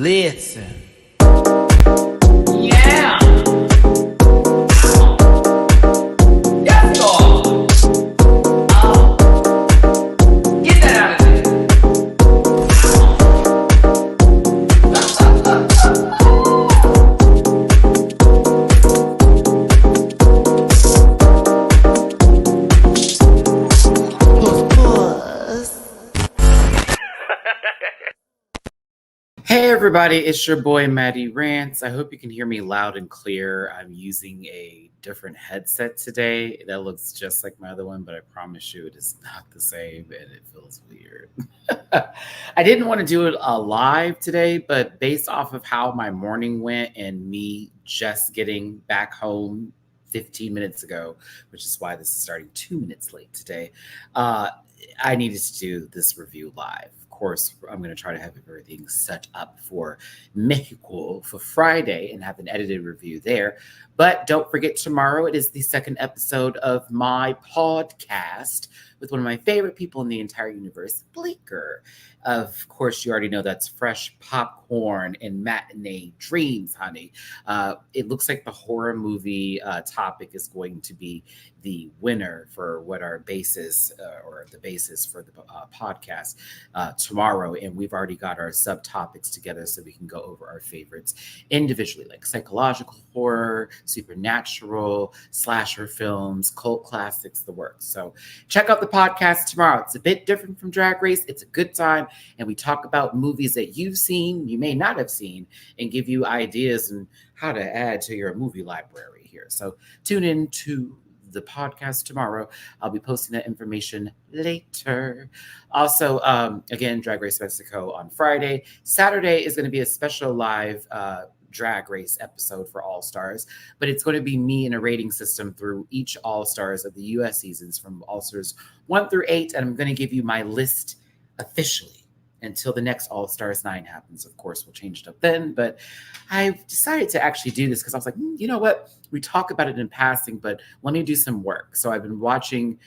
Listen. Yeah. Yes, God. Get that out of there. Hey everybody, it's your boy Matty Rants. I hope you can hear me loud and clear. I'm using a different headset today that looks just like my other one, but I promise you it is not the same and it feels weird. I didn't want to do it live today, but based off of how my morning went and me just getting back home 15 minutes ago, which is why this is starting 2 minutes late today, I needed to do this review live. Of course, I'm going to try to have everything set up for Mexico for Friday and have an edited review there. But don't forget, tomorrow it is the second episode of my podcast with one of my favorite people in the entire universe, Bleeker. Of course, you already know that's fresh popcorn and matinee dreams, honey. It looks like the horror movie topic is going to be the winner for what our basis or the basis for the podcast tomorrow. And we've already got our subtopics together so we can go over our favorites individually, like psychological horror, supernatural, slasher films, cult classics, the works. So check out the podcast tomorrow. It's a bit different from Drag Race. It's a good time. And we talk about movies that you've seen, you may not have seen, and give you ideas and how to add to your movie library here. So tune in to the podcast tomorrow. I'll be posting that information later. Also, again, Drag Race Mexico on Friday. Saturday is going to be a special live Drag Race episode for All Stars, but it's going to be me in a rating system through each All Stars of the US seasons from All Stars 1 through 8, and I'm going to give you my list officially until the next All Stars 9 happens. Of course, we'll change it up then, but I've decided to actually do this because I was like, you know what? We talk about it in passing, but let me do some work. So I've been watching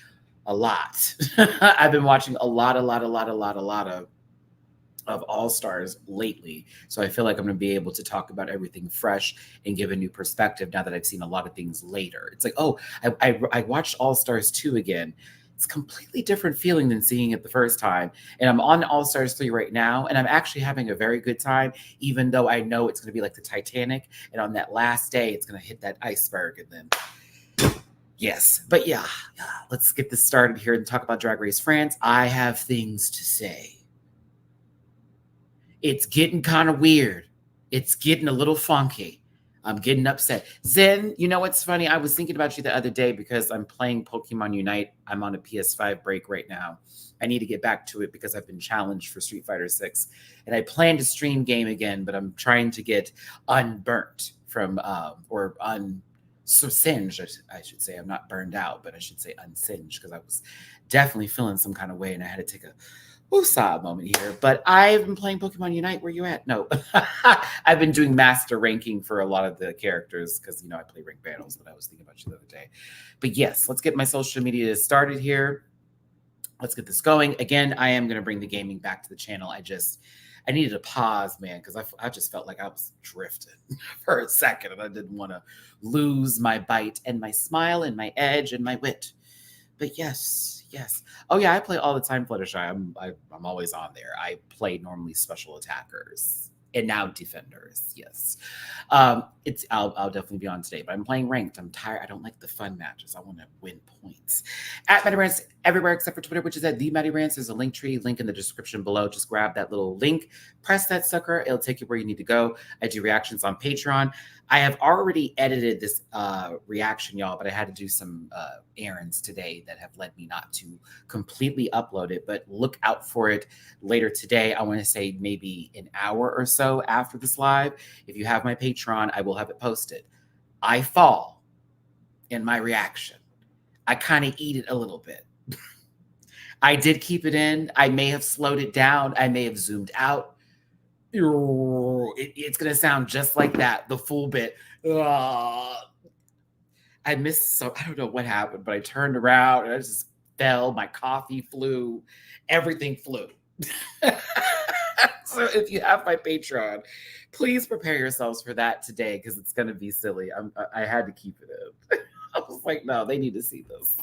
a lot. I've been watching a lot of All Stars lately. So I feel like I'm going to be able to talk about everything fresh and give a new perspective now that I've seen a lot of things later. It's like, oh, I watched All Stars 2 again. It's a completely different feeling than seeing it the first time. And I'm on All Stars 3 right now, and I'm actually having a very good time, even though I know it's going to be like the Titanic. And on that last day, it's going to hit that iceberg. And then, yes. But yeah, let's get this started here and talk about Drag Race France. I have things to say. It's getting kind of weird. It's getting a little funky. I'm getting upset. Zen, you know what's funny? I was thinking about you the other day because I'm playing Pokemon Unite. I'm on a PS5 break right now. I need to get back to it because I've been challenged for Street Fighter 6. And I plan to stream game again, but I'm trying to get unburnt from, singed, I should say. I'm not burned out, but I should say unsinged because I was definitely feeling some kind of way and I had to take a woosah moment here. But I've been playing Pokemon Unite. Where you at? No. I've been doing master ranking for a lot of the characters because, I play rank battles, but I was thinking about you the other day. But yes, let's get my social media started here. Let's get this going. Again, I am going to bring the gaming back to the channel. I needed a pause, man, because I just felt like I was drifting for a second and I didn't want to lose my bite and my smile and my edge and my wit. But yes. Oh yeah, I play all the time Fluttershy. I'm always on there. I play normally special attackers and now defenders. Yes, I'll definitely be on today. But I'm playing ranked. I'm tired. I don't like the fun matches. I want to win points. At MattyRants everywhere except for Twitter, which is at the MattyRants. There's a link tree, link in the description below. Just grab that little link, press that sucker. It'll take you where you need to go. I do reactions on Patreon. I have already edited this reaction, y'all, but I had to do some errands today that have led me not to completely upload it, but look out for it later today. I want to say maybe an hour or so after this live. If you have my Patreon, I will have it posted. I fall in my reaction. I kind of eat it a little bit. I did keep it in. I may have slowed it down. I may have zoomed out. It's going to sound just like that, the full bit. I missed, so I don't know what happened, but I turned around and I just fell. My coffee flew. Everything flew. So if you have my Patreon, please prepare yourselves for that today because it's going to be silly. I had to keep it in. I was like, no, they need to see this.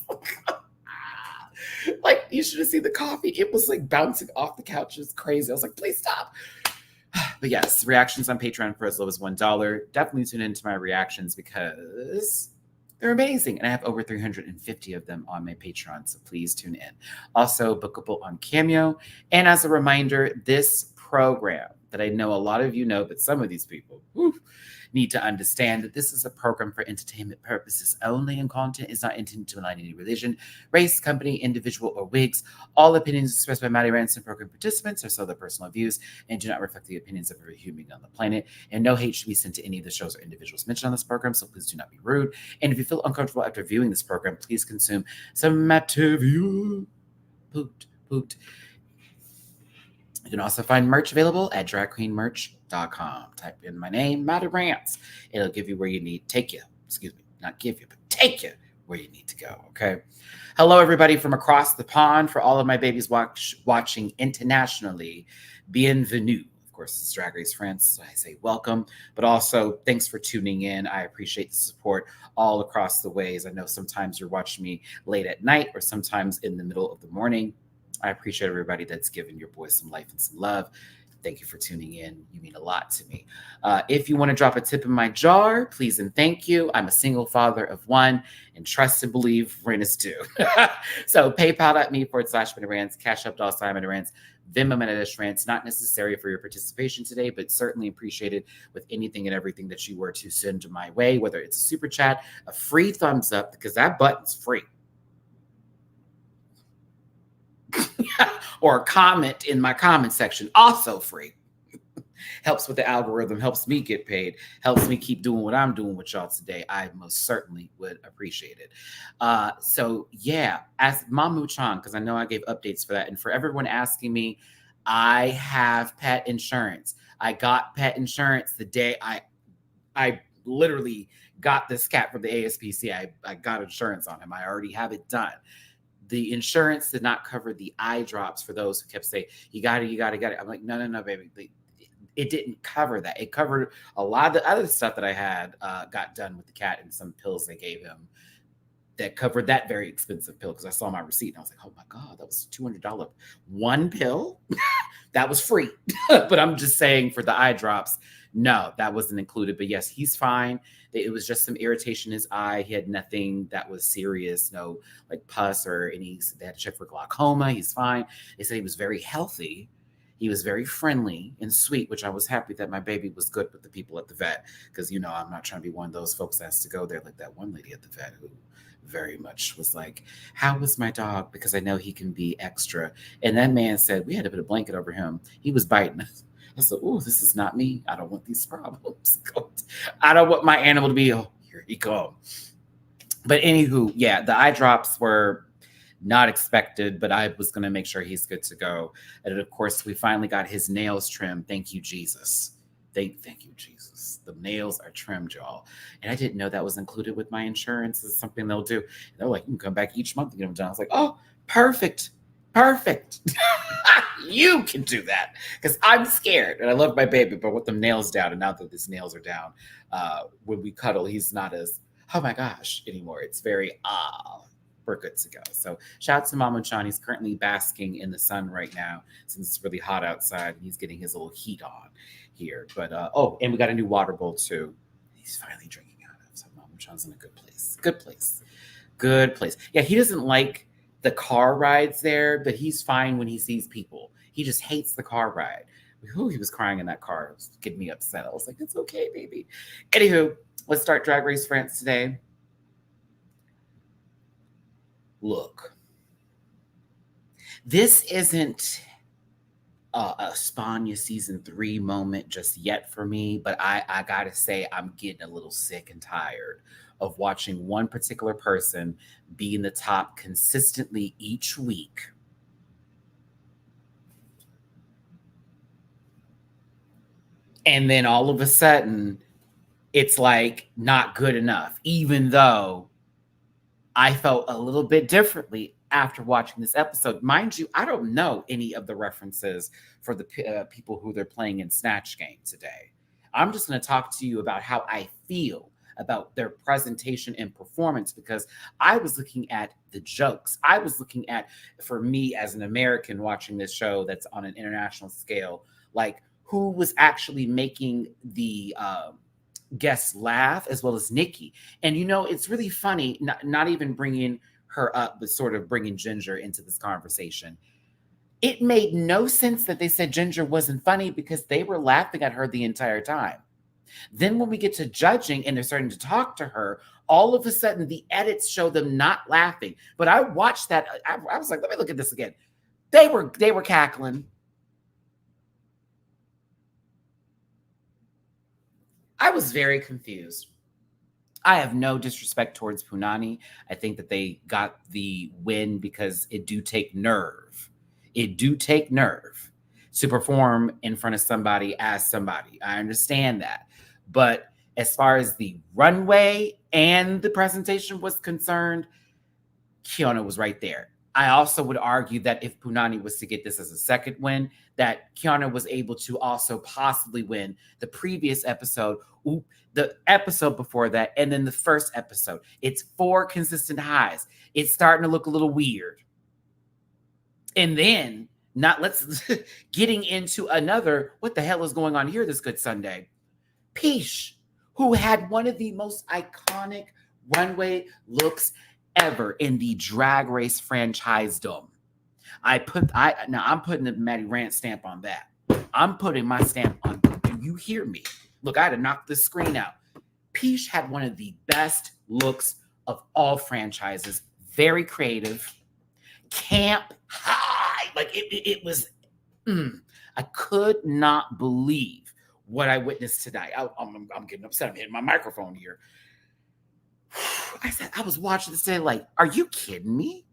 Like, you should have seen the coffee. It was like bouncing off the couch. It's crazy. I was like, please stop. But yes, reactions on Patreon for as low as $1. Definitely tune into my reactions because they're amazing. And I have over 350 of them on my Patreon, so please tune in. Also, bookable on Cameo. And as a reminder, this program that I know a lot of you know, but some of these people need to understand that this is a program for entertainment purposes only, and content is not intended to align any religion, race, company, individual, or wigs. All opinions expressed by Matty Rants and program participants are solely their personal views and do not reflect the opinions of every human on the planet. And no hate should be sent to any of the shows or individuals mentioned on this program, so please do not be rude. And if you feel uncomfortable after viewing this program, please consume some Mattivia. Poot. You can also find merch available at dragqueenmerch.com. Type in my name, Matty Rants. It'll give you where you need, take you, excuse me, not give you, but take you where you need to go, okay? Hello, everybody from across the pond. For all of my babies watching internationally, bienvenue. Of course, it's Drag Race France, so I say welcome, but also thanks for tuning in. I appreciate the support all across the ways. I know sometimes you're watching me late at night or sometimes in the middle of the morning. I appreciate everybody that's given your boy some life and some love. Thank you for tuning in. You mean a lot to me. If you want to drop a tip in my jar, please and thank you. I'm a single father of one, and trust and believe rent is due. So paypal.me/MattyRants, Cash App $MattyRants, Venmo MattyRants. Not necessary for your participation today, but certainly appreciated with anything and everything that you were to send my way, whether it's a super chat, a free thumbs up, because that button's free. Or a comment in my comment section, also free. Helps with the algorithm, helps me get paid, helps me keep doing what I'm doing with y'all today. I most certainly would appreciate it. So yeah, ask Mamu Chan, because I know I gave updates for that. And for everyone asking me, I have pet insurance. I got pet insurance the day I literally got this cat from the ASPC. I got insurance on him. I already have it done. The insurance did not cover the eye drops for those who kept saying, you got it. I'm like, no, baby. It didn't cover that. It covered a lot of the other stuff that I had got done with the cat and some pills they gave him that covered that very expensive pill because I saw my receipt and I was like, oh my God, that was $200. One pill? That was free. But I'm just saying for the eye drops, no, that wasn't included. But yes, he's fine. It was just some irritation in his eye. He had nothing that was serious, no like pus or any. They had to check for glaucoma. He's fine. They said he was very healthy. He was very friendly and sweet, which I was happy that my baby was good with the people at the vet because, you know, I'm not trying to be one of those folks that has to go there like that one lady at the vet who very much was like, how was my dog? Because I know he can be extra. And that man said, we had to put a blanket over him. He was biting us. I said, oh, this is not me. I don't want these problems. I don't want my animal to be, oh, here he comes. But anywho, yeah, the eye drops were not expected, but I was going to make sure he's good to go. And of course, we finally got his nails trimmed. Thank you, Jesus. Thank you, Jesus. The nails are trimmed, y'all. And I didn't know that was included with my insurance. It's something they'll do. And they're like, you can come back each month and get them done. I was like, oh, perfect. You can do that because I'm scared and I love my baby, but with them nails down, and now that his nails are down, when we cuddle, he's not as, oh my gosh, anymore. It's very, we're good to go. So shout out to Mama Chan. He's currently basking in the sun right now since it's really hot outside. And he's getting his little heat on here. But, and we got a new water bowl too. He's finally drinking out of. So Mama Chan's in a good place. Good place. Yeah, he doesn't like the car rides there, but he's fine when he sees people. He just hates the car ride. Ooh, he was crying in that car. It was getting me upset. I was like, it's okay, baby. Anywho, let's start Drag Race France today. Look, this isn't a Spania season 3 moment just yet for me, but I gotta say I'm getting a little sick and tired of watching one particular person be in the top consistently each week. And then all of a sudden, it's like not good enough, even though I felt a little bit differently after watching this episode. Mind you, I don't know any of the references for the people who they're playing in Snatch Game today. I'm just going to talk to you about how I feel about their presentation and performance, because I was looking at the jokes. I was looking at, for me as an American watching this show that's on an international scale, like who was actually making the guests laugh, as well as Nikki. And it's really funny, not even bringing her up, but sort of bringing Ginger into this conversation. It made no sense that they said Ginger wasn't funny, because they were laughing at her the entire time. Then when we get to judging and they're starting to talk to her, all of a sudden the edits show them not laughing. But I watched that. I was like, let me look at this again. They were cackling. I was very confused. I have no disrespect towards Punani. I think that they got the win because it do take nerve. It do take nerve to perform in front of somebody as somebody. I understand that. But as far as the runway and the presentation was concerned, Kiana was right there. I also would argue that if Punani was to get this as a second win, that Kiana was able to also possibly win the previous episode, the episode before that, and then the first episode. It's 4 consistent highs. It's starting to look a little weird. And then, getting into another, what the hell is going on here this good Sunday? Peach, who had one of the most iconic runway looks ever in the Drag Race franchise-dom. I'm putting the Matty Rants stamp on that. I'm putting my stamp on. Do you hear me? Look, I had to knock the screen out. Peach had one of the best looks of all franchises. Very creative, camp high. Like it was. I could not believe what I witnessed today. I'm getting upset. I'm hitting my microphone here. I was watching this today like, are you kidding me?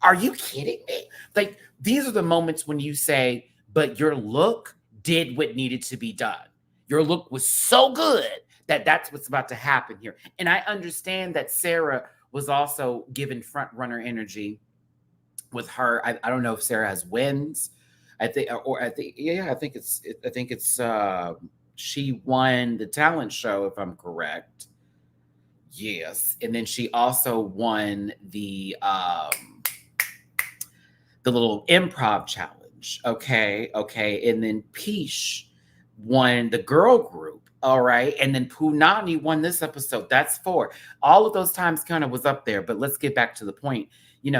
Are you kidding me? Like, these are the moments when you say, but your look did what needed to be done. Your look was so good that that's what's about to happen here. And I understand that Sarah was also given front runner energy with her. I don't know if Sarah has wins. I think it's she won the talent show, if I'm correct. Yes. And then she also won the little improv challenge. Okay. And then Peach won the girl group. All right. And then Punani won this episode. That's 4. All of those times kind of was up there. But let's get back to the point.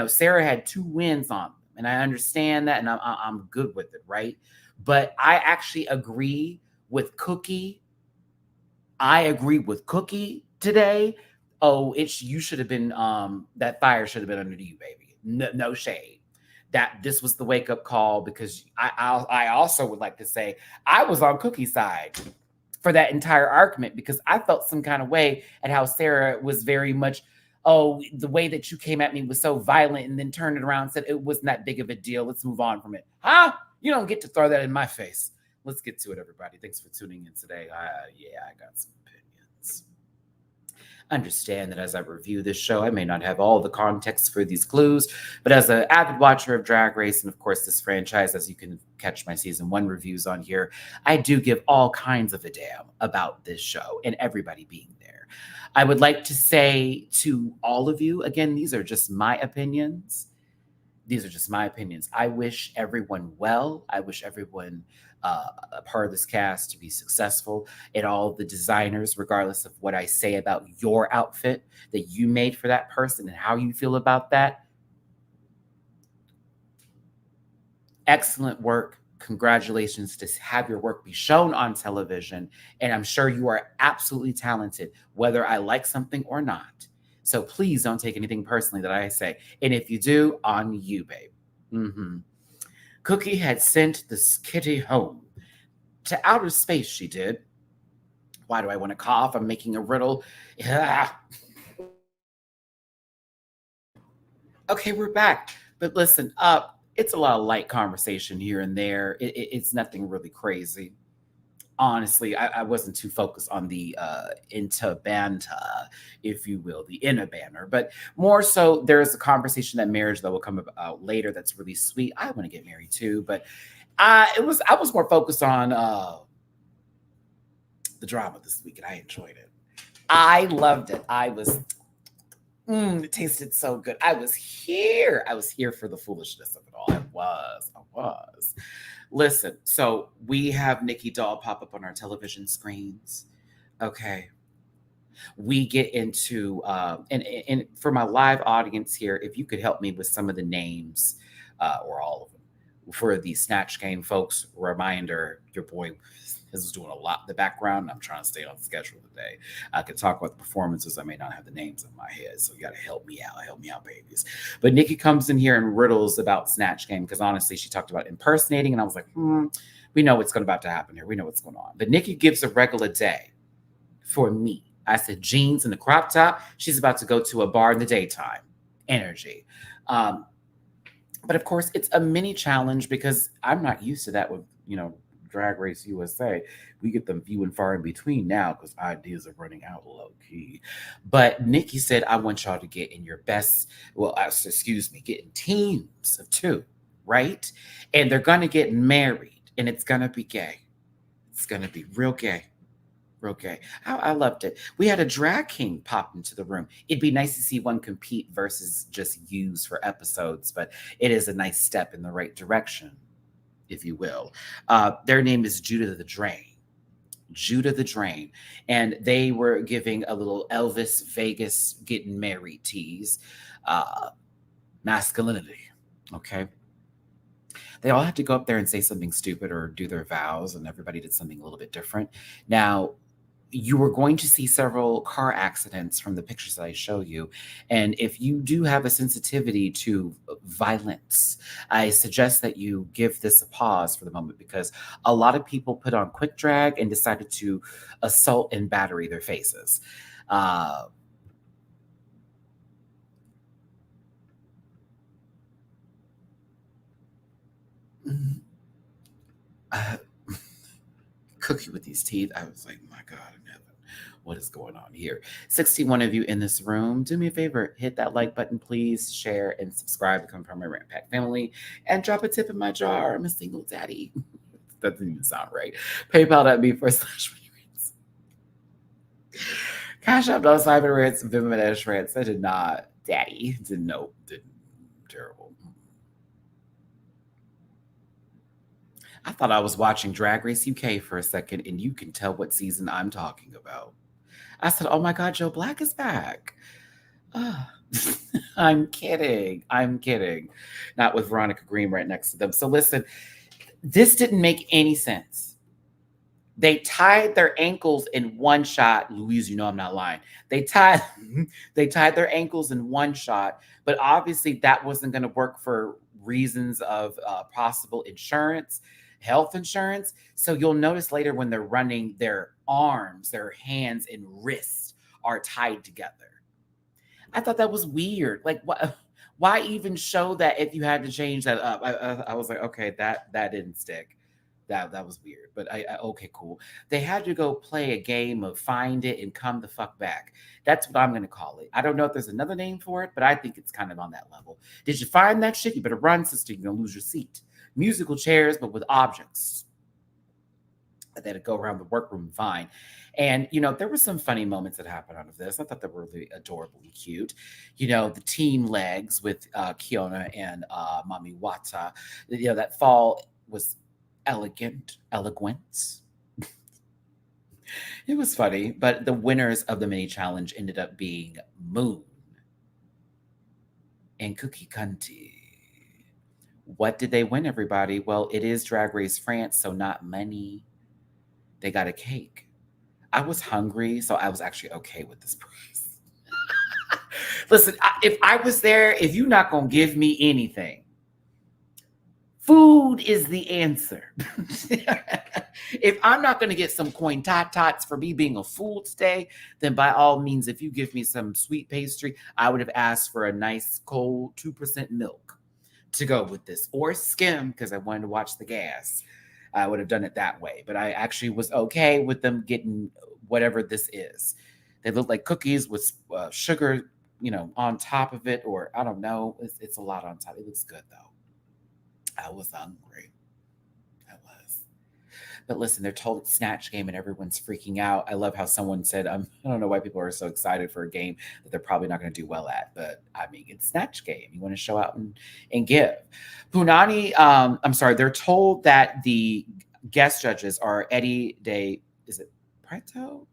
Sarah had 2 wins on them. And I understand that. And I'm good with it. Right. But I actually agree with Cookie. I agree with Cookie today. Oh, you should have been, that fire should have been under you, baby. No shade. That this was the wake up call, because I also would like to say I was on Cookie's side for that entire argument, because I felt some kind of way at how Sarah was very much, the way that you came at me was so violent, and then turned it around and said it wasn't that big of a deal. Let's move on from it. Huh? You don't get to throw that in my face. Let's get to it, everybody. Thanks for tuning in today. I got some opinions. Understand that as I review this show, I may not have all the context for these clues, but as an avid watcher of Drag Race, and of course this franchise, as you can catch my season 1 reviews on here, I do give all kinds of a damn about this show and everybody being there. I would like to say to all of you, again, these are just my opinions. I wish everyone well. I wish everyone a part of this cast to be successful, and all the designers, regardless of what I say about your outfit that you made for that person and how you feel about that. Excellent work. Congratulations to have your work be shown on television. And I'm sure you are absolutely talented, whether I like something or not. So please don't take anything personally that I say. And if you do, on you, babe. Cookie had sent this kitty home. To outer space, she did. Why do I want to cough? I'm making a riddle. Okay, we're back. But listen, it's a lot of light conversation here and there. It's nothing really crazy. honestly, I wasn't too focused on the into banta, if you will, the inner banner, but more so there's a conversation that marriage that will come about later that's really sweet. I want to get married too, but I was more focused on the drama this week, and I enjoyed it. I loved it. It tasted so good. I was here. I was here for the foolishness of it all. I was. Listen, so we have Nikki Doll pop up on our television screens. Okay. We get into, and for my live audience here, if you could help me with some of the names or all of them for the Snatch Game folks, reminder, your boy is doing a lot in the background. I'm trying to stay on schedule today. I could talk about the performances. I may not have the names in my head, so you got to help me out. Help me out, babies. But Nikki comes in here and riddles about Snatch Game because honestly, she talked about impersonating, and I was like, we know what's about to happen here. We know what's going on. But Nikki gives a regular day for me. I said jeans and the crop top. She's about to go to a bar in the daytime. Energy. But of course, it's a mini challenge because I'm not used to that with, Drag Race USA. We get them few and far in between now because ideas are running out low key. But Nikki said, I want y'all to get in your best, get in teams of two, right? And they're going to get married and it's going to be gay. It's going to be real gay. Okay. I loved it. We had a drag king pop into the room. It'd be nice to see one compete versus just use for episodes, but it is a nice step in the right direction, if you will. Their name is Judah the Drain. Judah the Drain. And they were giving a little Elvis Vegas getting married tease. Masculinity. Okay. They all had to go up there and say something stupid or do their vows, and everybody did something a little bit different. Now, you were going to see several car accidents from the pictures that I show you. And if you do have a sensitivity to violence, I suggest that you give this a pause for the moment because a lot of people put on quick drag and decided to assault and battery their faces. Cookie with these teeth. I was like, my God in heaven, what is going on here? 61 of you in this room, do me a favor, hit that like button, please, share and subscribe, become part of my Rant Pack family, and drop a tip in my jar. I'm a single daddy. That didn't even sound right. PayPal.me/MattyRants. Cash App $5 Venmo Rants. I did not. Daddy. Didn't know. Didn't. Terrible. I thought I was watching Drag Race UK for a second, and you can tell what season I'm talking about. I said, oh my God, Joe Black is back. I'm kidding. I'm kidding. Not with Veronica Green right next to them. So listen, this didn't make any sense. They tied their ankles in one shot. Louise, you know I'm not lying. They tied their ankles in one shot, but obviously that wasn't going to work for reasons of possible insurance, health insurance. So you'll notice later when they're running, their arms, their hands, and wrists are tied together. I thought that was weird. Like, why even show that if you had to change that up? I was like, okay, that didn't stick. That was weird. But I okay, cool. They had to go play a game of find it and come the fuck back. That's what I'm going to call it. I don't know if there's another name for it, but I think it's kind of on that level. Did you find that shit? You better run, sister. You're going to lose your seat. Musical chairs, but with objects. They had to go around the workroom and find. And, there were some funny moments that happened out of this. I thought they were really adorable and cute. The team legs with Kiona and Mami Wata. That fall was elegant. It was funny, but the winners of the mini challenge ended up being Moon and Cookie Cunty. What did they win, everybody? Well, it is Drag Race France, so not money. They got a cake. I was hungry, so I was actually okay with this price. Listen, if I was there, if you're not going to give me anything, food is the answer. If I'm not going to get some coin tots for me being a fool today, then by all means, if you give me some sweet pastry, I would have asked for a nice cold 2% milk to go with this, or skim because I wanted to watch the gas. I would have done it that way. But I actually was okay with them getting whatever this is. They look like cookies with sugar, on top of it, or I don't know. It's a lot on top. It looks good though. I was hungry. I was. But listen, they're told it's Snatch Game and everyone's freaking out. I love how someone said, I don't know why people are so excited for a game that they're probably not going to do well at. But I mean, it's Snatch Game. You want to show out and give. Punani, I'm sorry, they're told that the guest judges are Eddie de, is it Preto?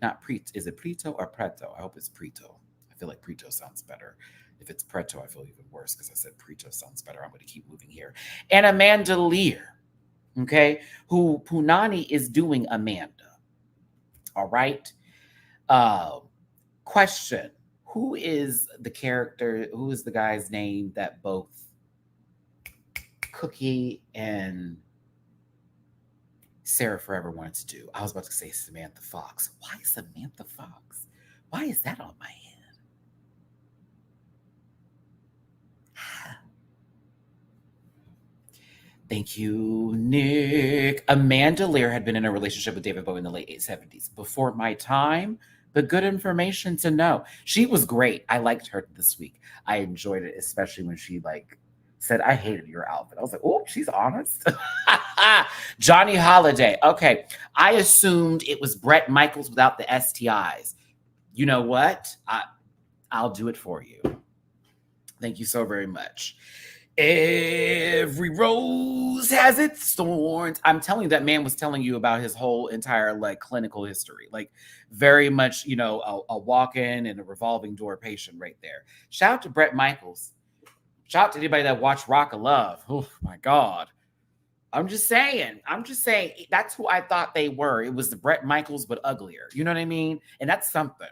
Not Preto. Is it Preto or Preto? I hope it's Preto. I feel like Preto sounds better. If it's Preto, I feel even worse because I said Preto sounds better. I'm going to keep moving here. And Amanda Lear, okay, who Punani is doing Amanda. All right. Question. Who is the character? Who is the guy's name that both Cookie and Sarah Forever wanted to do? I was about to say Samantha Fox. Why Samantha Fox? Why is that on my head? Thank you, Nick. Amanda Lear had been in a relationship with David Bowie in the late 70s. Before my time, but good information to know. She was great. I liked her this week. I enjoyed it, especially when she said, I hated your outfit. I was like, oh, she's honest. Johnny Holiday. Okay. I assumed it was Bret Michaels without the STIs. You know what? I'll do it for you. Thank you so very much. Every rose has its thorns. I'm telling you, that man was telling you about his whole entire clinical history. Very much, a walk-in and a revolving door patient right there. Shout out to Bret Michaels. Shout out to anybody that watched Rock of Love. Oh my God. I'm just saying. That's who I thought they were. It was the Bret Michaels, but uglier. You know what I mean? And that's something.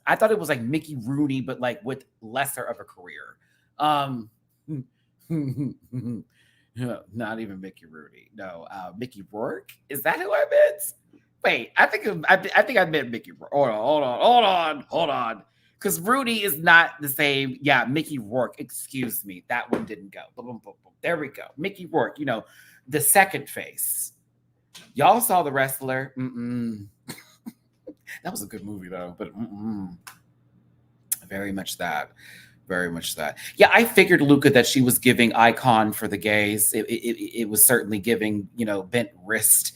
I thought it was like Mickey Rooney, but with lesser of a career. Not even Mickey Rooney. No, Mickey Rourke. Is that who I meant? Wait, I think I meant Mickey Rourke. Hold on. Because Rooney is not the same. Yeah, Mickey Rourke. Excuse me. That one didn't go. Boom, boom, boom, boom. There we go. Mickey Rourke, the second face. Y'all saw The Wrestler. That was a good movie, though. But very much that. Very much that. Yeah, I figured, Luca, that she was giving icon for the gays. It was certainly giving, bent wrist,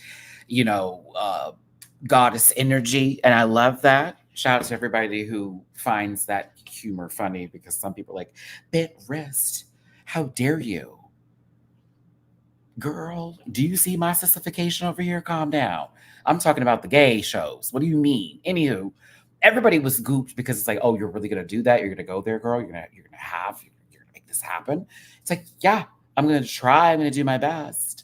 goddess energy. And I love that. Shout out to everybody who finds that humor funny, because some people are like, bent wrist. How dare you? Girl, do you see my sissification over here? Calm down. I'm talking about the gay shows. What do you mean? Anywho, everybody was gooped because it's like, oh, you're really gonna do that? You're gonna go there, girl? You're gonna make this happen? It's like, yeah, I'm gonna try. I'm gonna do my best.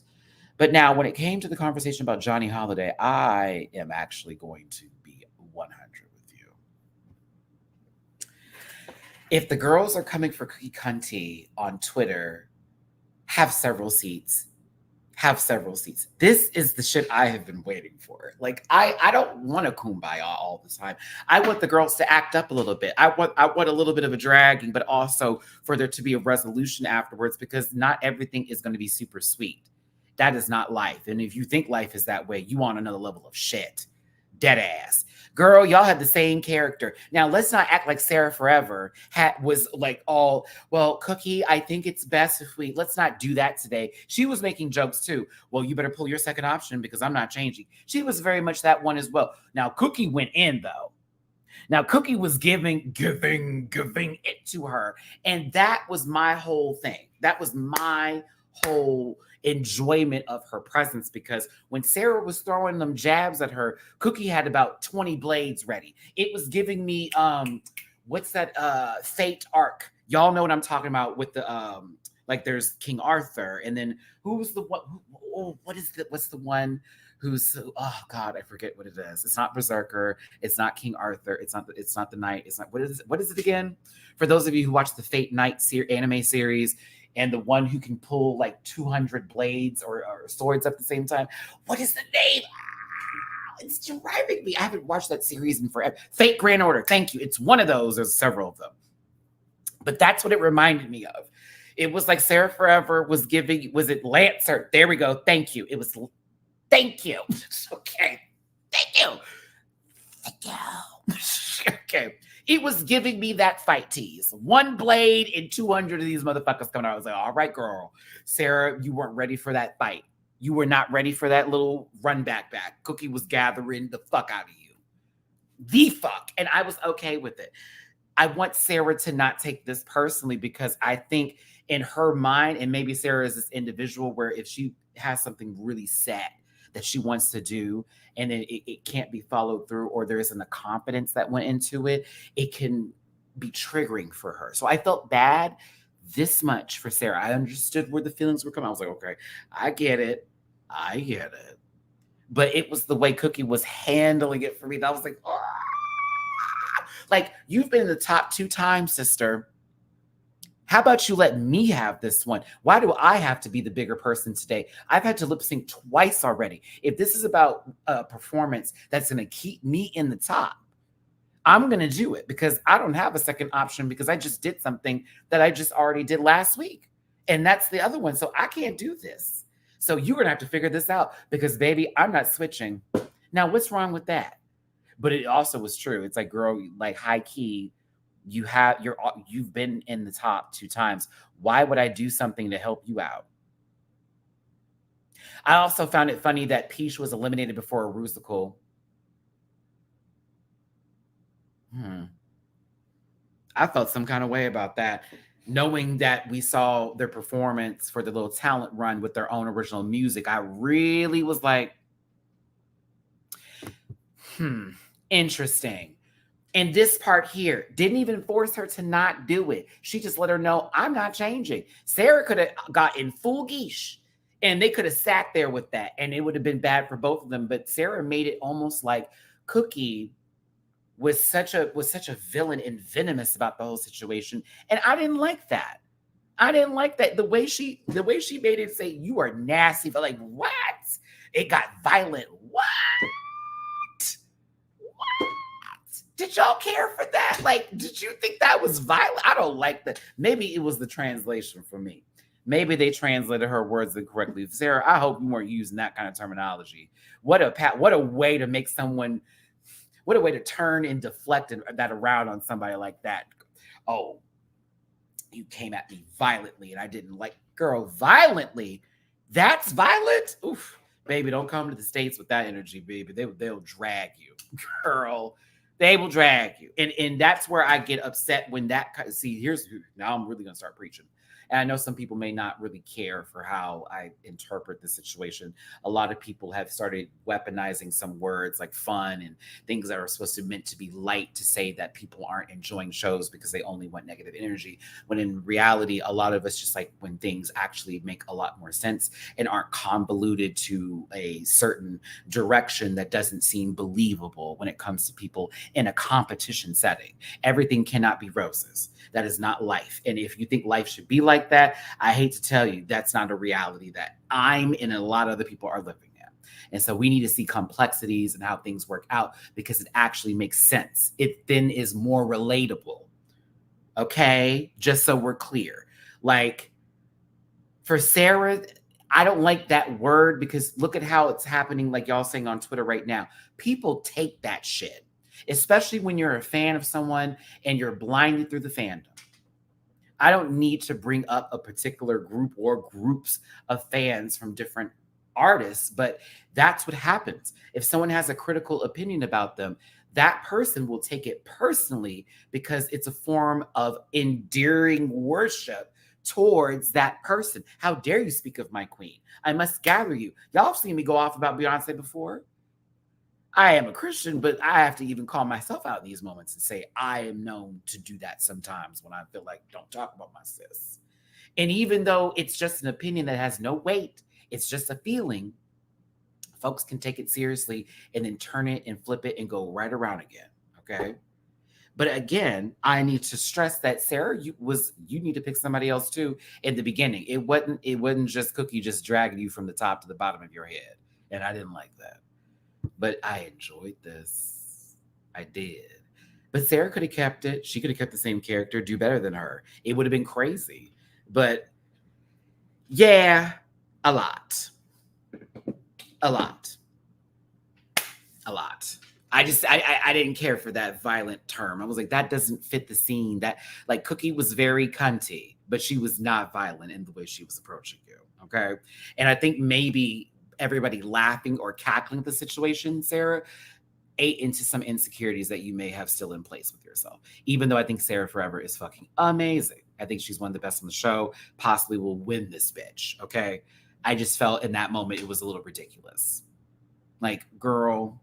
But now, when it came to the conversation about Johnny Holiday, I am actually going to be 100 with you. If the girls are coming for Cookie Cunty on Twitter, have several seats. Have several seats. This is the shit I have been waiting for. I don't want a kumbaya all the time. I want the girls to act up a little bit. I want a little bit of a dragging, but also for there to be a resolution afterwards, because not everything is going to be super sweet. That is not life. And if you think life is that way, you want another level of shit. Dead ass. Girl, y'all had the same character. Now, let's not act like Sarah Forever was all, well, Cookie, I think it's best if let's not do that today. She was making jokes too. Well, you better pull your second option because I'm not changing. She was very much that one as well. Now, Cookie went in though. Now, Cookie was giving it to her. And that was my whole thing. That was my whole enjoyment of her presence, because when Sarah was throwing them jabs at her, Cookie had about 20 blades ready. It was giving me what's that Fate arc? Y'all know what I'm talking about with the there's King Arthur, and then who's the one? What's the one who's, oh God, I forget what it is. It's not Berserker. It's not King Arthur. It's not the Knight. It's not, what is it again? For those of you who watch the Fate Night anime series, and the one who can pull 200 blades or swords at the same time. What is the name? It's driving me. I haven't watched that series in forever. Fate Grand Order. Thank you. It's one of those. There's several of them. But that's what it reminded me of. It was like Sarah Forever was giving, was it Lancer? There we go. Thank you. It was, thank you. Okay. Thank you. Thank you. Okay. It was giving me that fight tease. One blade and 200 of these motherfuckers coming out. I was like, all right, girl. Sarah, you weren't ready for that fight. You were not ready for that little run back. Cookie was gathering the fuck out of you. The fuck. And I was okay with it. I want Sarah to not take this personally because I think in her mind, and maybe Sarah is this individual where if she has something really set that she wants to do and then it can't be followed through or there isn't a confidence that went into it, it can be triggering for her. So I felt bad this much for Sarah. I understood where the feelings were coming. I was like, okay, I get it. I get it. But it was the way Cookie was handling it for me that I was like, oh. Like, you've been in the top 2 times, sister. How about you let me have this one? Why do I have to be the bigger person today? I've had to lip sync twice already. If this is about a performance that's going to keep me in the top, I'm going to do it because I don't have a second option because I just did something that I just already did last week. And that's the other one. So I can't do this. So you're going to have to figure this out because, baby, I'm not switching. Now, what's wrong with that? But it also was true. It's like, girl, like high key, you've been in the top 2 times. Why would I do something to help you out? I also found it funny that Peach was eliminated before a Rusical. I felt some kind of way about that, knowing that we saw their performance for the little talent run with their own original music. I really was like, interesting. And this part here didn't even force her to not do it. She just let her know, I'm not changing. Sarah could have got in full geesh and they could have sat there with that and it would have been bad for both of them. But Sarah made it almost like Cookie was such a villain and venomous about the whole situation. And I didn't like that. I didn't like that. The way she made it say, you are nasty. But like, what? It got violent. What? Did y'all care for that? Like, did you think that was violent? I don't like that. Maybe it was the translation for me. Maybe they translated her words incorrectly. Sarah, I hope you weren't using that kind of terminology. What a way to make someone, what a way to turn and deflect that around on somebody like that. Oh, you came at me violently and I didn't like, girl, violently? That's violent? Oof, baby, don't come to the States with that energy, baby. They'll drag you, girl. They will drag you. And that's where I get upset when that, see, now I'm really going to start preaching. And I know some people may not really care for how I interpret the situation. A lot of people have started weaponizing some words like fun and things that are supposed to meant to be light to say that people aren't enjoying shows because they only want negative energy. When in reality, a lot of us just like when things actually make a lot more sense and aren't convoluted to a certain direction that doesn't seem believable when it comes to people in a competition setting. Everything cannot be roses. That is not life. And if you think life should be like that, I hate to tell you, that's not a reality that I'm and a lot of other people are living in. And so we need to see complexities and how things work out because it actually makes sense. It then is more relatable. Okay? Just so we're clear. Like for Sarah, I don't like that word because look at how it's happening, like y'all saying on Twitter right now. People take that shit, especially when you're a fan of someone and you're blinded through the fandom. I don't need to bring up a particular group or groups of fans from different artists, but that's what happens. If someone has a critical opinion about them, that person will take it personally because it's a form of endearing worship towards that person. How dare you speak of my queen? I must gather you. Y'all have seen me go off about Beyonce before. I am a Christian, but I have to even call myself out in these moments and say, I am known to do that sometimes when I feel like, don't talk about my sis. And even though it's just an opinion that has no weight, it's just a feeling, folks can take it seriously and then turn it and flip it and go right around again. Okay. But again, I need to stress that Sarah, you need to pick somebody else too in the beginning. It wasn't just Cookie just dragging you from the top to the bottom of your head. And I didn't like that. But I enjoyed this. I did. But Sarah could have kept it. She could have kept the same character, do better than her. It would have been crazy. But yeah, a lot. A lot. A lot. I didn't care for that violent term. I was like, that doesn't fit the scene. That, like, Cookie was very cunty, but she was not violent in the way she was approaching you. Okay. And I think maybe everybody laughing or cackling at the situation, Sarah, ate into some insecurities that you may have still in place with yourself. Even though I think Sarah Forever is fucking amazing. I think she's one of the best on the show, possibly will win this bitch. Okay. I just felt in that moment it was a little ridiculous. Like, girl.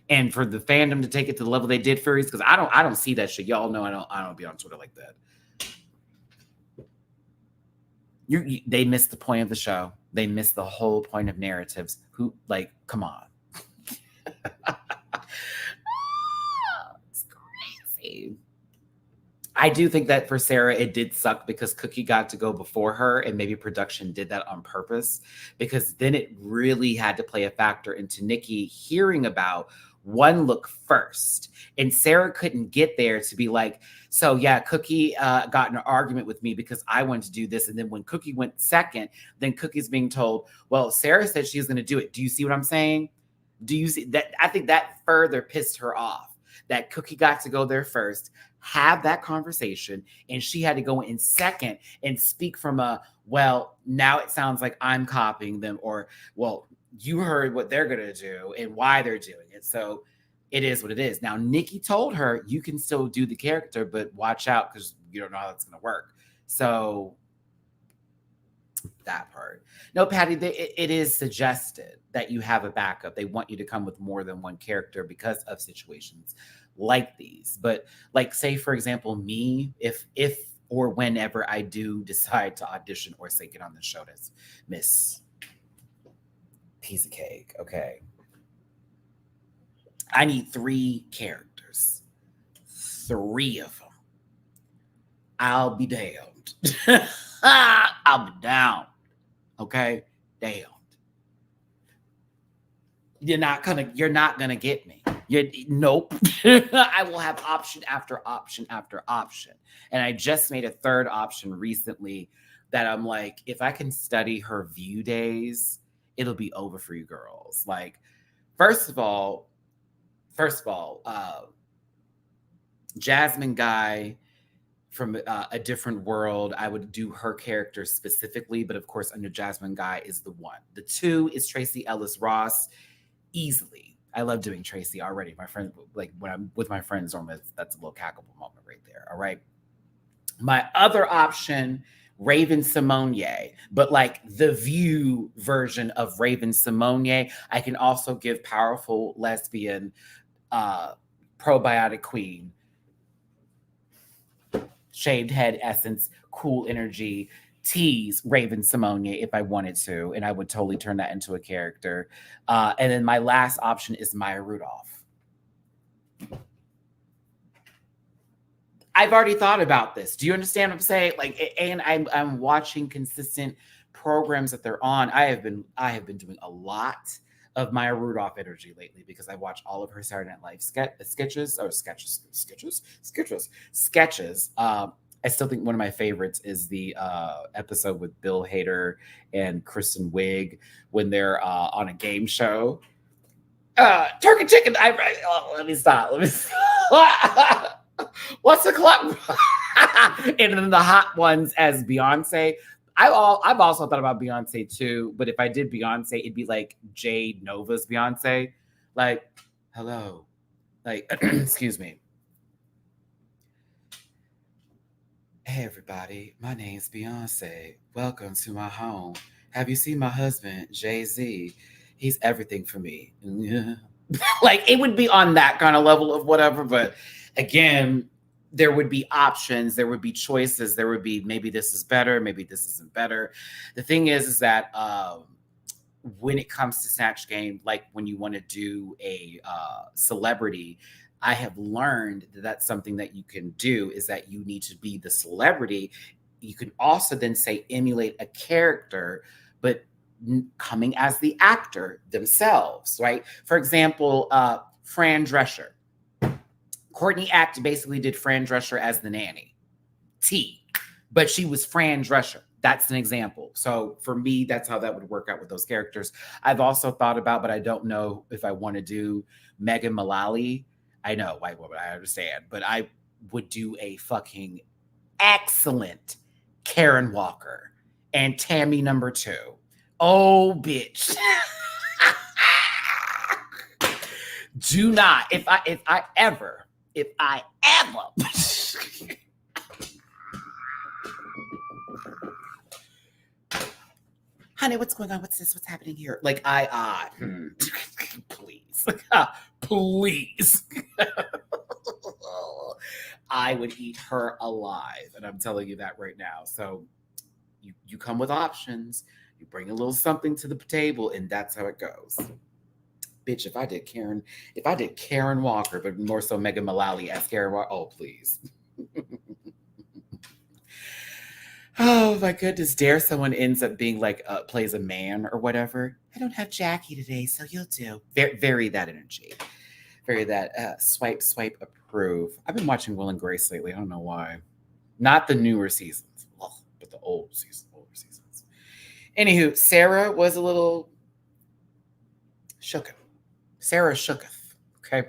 And for the fandom to take it to the level they did, Furries, because I don't see that shit. Y'all know I don't be on Twitter like that. They missed the point of the show. They missed the whole point of narratives. Who, like, come on. It's crazy. I do think that for Sarah, it did suck because Cookie got to go before her, and maybe production did that on purpose, because then it really had to play a factor into Nikki hearing about one look first. And Sarah couldn't get there to be like, so yeah, Cookie got in an argument with me because I wanted to do this. And then when Cookie went second, then Cookie's being told, well, Sarah said she's going to do it. Do you see what I'm saying? Do you see that? I think that further pissed her off, that Cookie got to go there first, have that conversation, and she had to go in second and speak from a, well, now it sounds like I'm copying them, or, well, you heard what they're going to do and why they're doing it. So it is what it is. Now, Nikki told her, you can still do the character, but watch out because you don't know how it's going to work. So that part. No, Patty, it is suggested that you have a backup. They want you to come with more than one character because of situations like these. But, like, say, for example, me, if or whenever I do decide to audition or say get on the show as Miss Piece of Cake, okay, I need 3 characters. 3 of them. I'll be damned. I'll be down. Okay? Damned. You're not gonna get me. Nope. I will have option after option after option. And I just made a 3rd option recently that I'm like, if I can study her view days, it'll be over for you girls. Like, first of all, Jasmine Guy from A Different World, I would do her character specifically, but of course, under Jasmine Guy is the 1. The 2 is Tracy Ellis Ross, easily. I love doing Tracy already. My friend, like, when I'm with my friends, that's a little cackable moment right there. All right. My other option, Raven Simone, but like the View version of Raven Simone. I can also give powerful lesbian probiotic queen, shaved head essence, cool energy, tease Raven Simone if I wanted to, and I would totally turn that into a character. And then my last option is Maya Rudolph. I've already thought about this. Do you understand what I'm saying? Like, and I'm watching consistent programs that they're on. I have been doing a lot of Maya Rudolph energy lately because I watch all of her Saturday Night Live sketches. I still think one of my favorites is the episode with Bill Hader and Kristen Wiig when they're on a game show. Turkey chicken. Let me stop. What's the club? And then the hot ones as Beyonce. I've also thought about Beyonce too, but if I did Beyonce, it'd be like Jade Nova's Beyonce. Like, hello. Like, excuse me. Hey everybody, my name's Beyonce. Welcome to my home. Have you seen my husband, Jay-Z? He's everything for me. Like, it would be on that kind of level of whatever, but again, there would be options, there would be choices, there would be maybe this is better, maybe this isn't better. The thing is that when it comes to Snatch Game, like when you want to do a celebrity, I have learned that that's something that you can do, is that you need to be the celebrity. You can also then say emulate a character, but coming as the actor themselves, right? For example, Fran Drescher. Courtney Act basically did Fran Drescher as the nanny. T. but she was Fran Drescher. That's an example. So for me, that's how that would work out with those characters. I've also thought about, but I don't know if I want to do Megan Mullally. I know white woman, I understand, but I would do a fucking excellent Karen Walker and Tammy number 2. Oh, bitch. Do not, if I ever honey, what's going on? What's this? What's happening here? Like, please, please. I would eat her alive, and I'm telling you that right now. So you come with options. You bring a little something to the table, and that's how it goes. Bitch, if I did Karen Walker, but more so Megan Mullally as Karen Walker, oh, please. Oh my goodness, dare someone ends up being like, plays a man or whatever. I don't have Jackie today, so you'll do. Very that energy. Very that swipe, approve. I've been watching Will and Grace lately. I don't know why. Not the newer seasons, but the older seasons. Anywho, Sarah was a little shooketh. Sarah shooketh. Okay.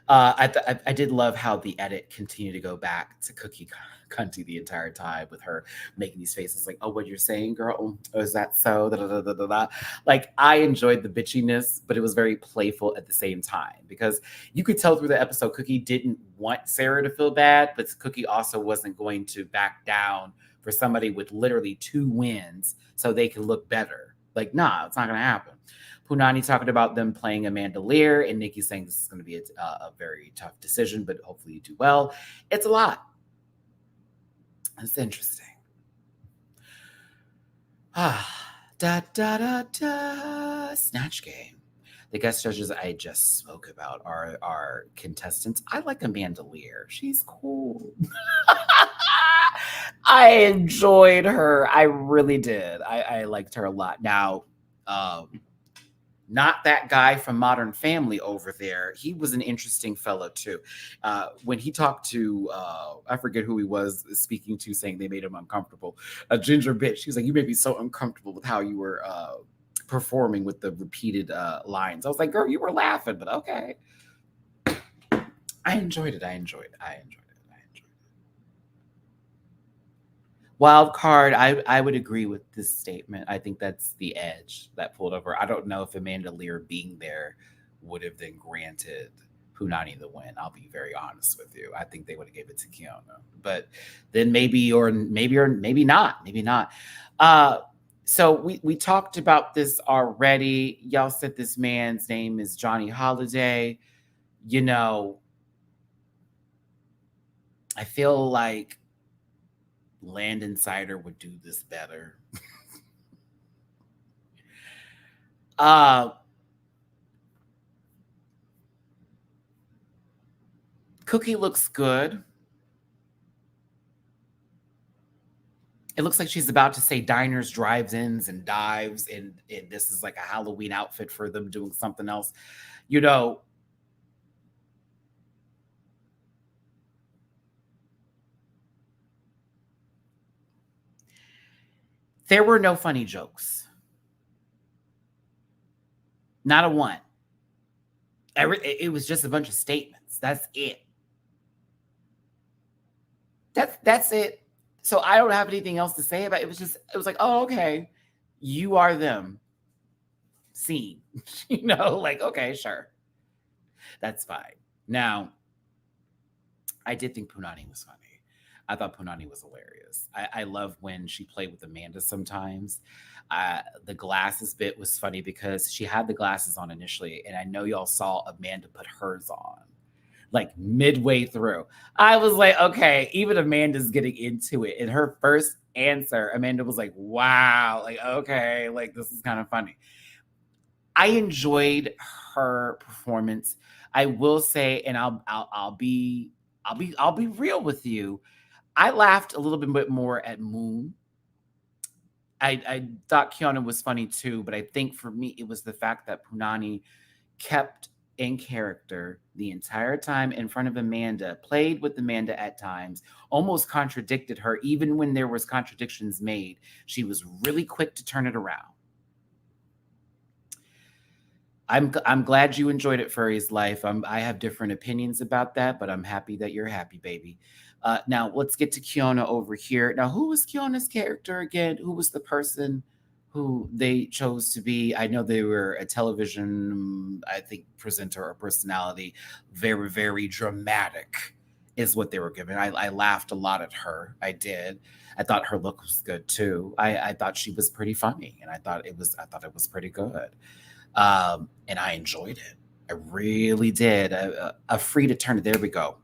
I did love how the edit continued to go back to Cookie Cunty the entire time with her making these faces like, oh, what you're saying, girl? Oh, is that so? Da, da, da, da, da. Like, I enjoyed the bitchiness, but it was very playful at the same time because you could tell through the episode Cookie didn't want Sarah to feel bad, but Cookie also wasn't going to back down for somebody with literally 2 wins so they can look better. Like, nah, it's not going to happen. Punani talking about them playing Amanda Lear, and Nikki saying this is going to be a very tough decision, but hopefully you do well. It's a lot. It's interesting. Snatch Game. The guest judges I just spoke about are contestants. I like Amanda Lear. She's cool. I enjoyed her. I really did. I liked her a lot. Now, not that guy from Modern Family over there. He was an interesting fellow too. When he talked to, I forget who he was speaking to, saying they made him uncomfortable. A ginger bitch. She was like, you made me so uncomfortable with how you were performing with the repeated lines. I was like, girl, you were laughing, but okay. I enjoyed it. Wild card, I would agree with this statement. I think that's the edge that pulled over. I don't know if Amanda Lear being there would have then granted Punani the win. I'll be very honest with you. I think they would have gave it to Kiana. But then maybe not. So we talked about this already. Y'all said this man's name is Johnny Holiday. You know, I feel like Land Insider would do this better. Cookie looks good. It looks like she's about to say diners, drive-ins, and dives, and this is like a Halloween outfit for them doing something else. You know, there were no funny jokes. Not a one. It was just a bunch of statements. That's it. That's it. So I don't have anything else to say about it. It was like, oh, okay. You are them. Scene. You know, like, okay, sure. That's fine. Now, I did think Punani was funny. I thought Punani was hilarious. I love when she played with Amanda sometimes. The glasses bit was funny because she had the glasses on initially, and I know y'all saw Amanda put hers on like midway through. I was like, okay, even Amanda's getting into it. In her first answer, Amanda was like, wow, like, okay, like this is kind of funny. I enjoyed her performance. I will say, and I'll be real with you. I laughed a little bit more at Moon. I thought Kiana was funny too, but I think for me it was the fact that Punani kept in character the entire time in front of Amanda, played with Amanda at times, almost contradicted her, even when there was contradictions made. She was really quick to turn it around. I'm glad you enjoyed it, Furry's Life. I have different opinions about that, but I'm happy that you're happy, baby. Now let's get to Kiona over here. Now, who was Kiona's character again? Who was the person who they chose to be? I know they were a television, I think, presenter or personality. Very, very dramatic is what they were given. I laughed a lot at her. I did. I thought her look was good too. I thought she was pretty funny, and I thought it was pretty good. And I enjoyed it. I really did. A free to turn. There we go.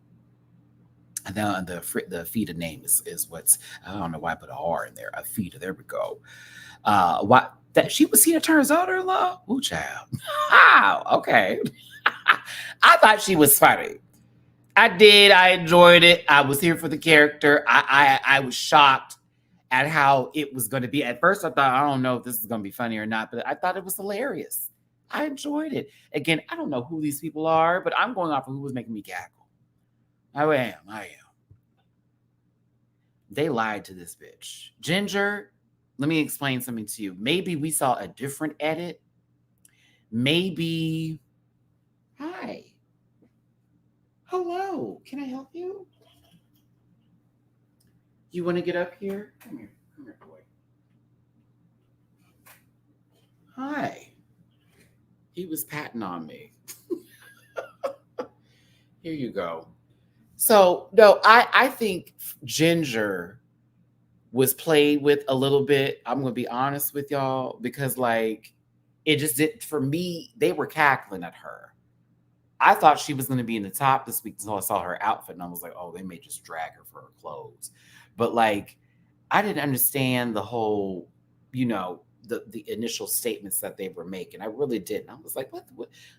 And then the Fita name is what's, I don't know why I put a R in there. A Fita. There we go. What that she was Tina Turner's daughter-in-law? Ooh, child. Wow. Okay. I thought she was funny. I did. I enjoyed it. I was here for the character. I was shocked at how it was going to be. At first, I thought, I don't know if this is going to be funny or not, but I thought it was hilarious. I enjoyed it. Again, I don't know who these people are, but I'm going off of who was making me gaggle. I am. They lied to this bitch. Ginger, let me explain something to you. Maybe we saw a different edit. Maybe. Hi. Hello. Can I help you? You want to get up here? Come here, boy. Hi. He was patting on me. Here you go. So, no, I think Ginger was played with a little bit. I'm going to be honest with y'all, because like it just did, for me, they were cackling at her. I thought she was going to be in the top this week until I saw her outfit, and I was like, oh, they may just drag her for her clothes. But like, I didn't understand the whole, the initial statements that they were making. I really didn't. I was like,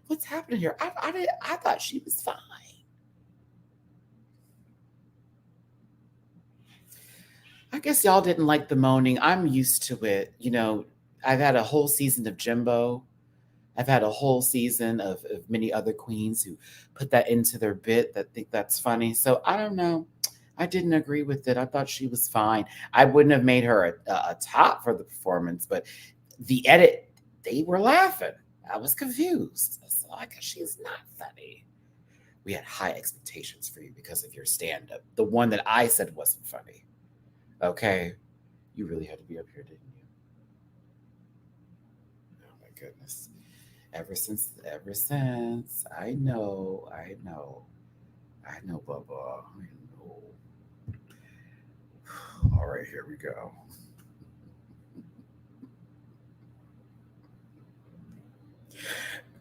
what's happening here? I thought she was fine. I guess y'all didn't like the moaning. I'm used to it. I've had a whole season of Jimbo. I've had a whole season of many other queens who put that into their bit that think that's funny. So I don't know. I didn't agree with it. I thought she was fine. I wouldn't have made her a top for the performance, but the edit, they were laughing. I was confused. I was like, she's not funny. We had high expectations for you because of your stand-up. The one that I said wasn't funny. Okay. You really had to be up here, didn't you? Oh my goodness. Ever since, I know, Bubba. I know. All right, here we go.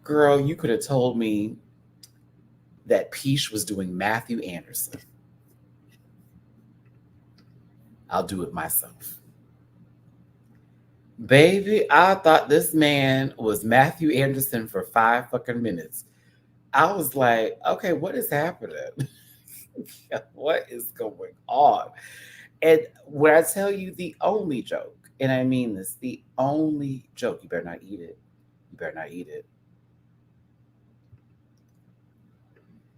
Girl, you could have told me that Peach was doing Matthew Anderson. I'll do it myself. Baby, I thought this man was Matthew Anderson for 5 fucking minutes. I was like, okay, what is happening? What is going on? And when I tell you the only joke, and I mean this, the only joke, you better not eat it. You better not eat it.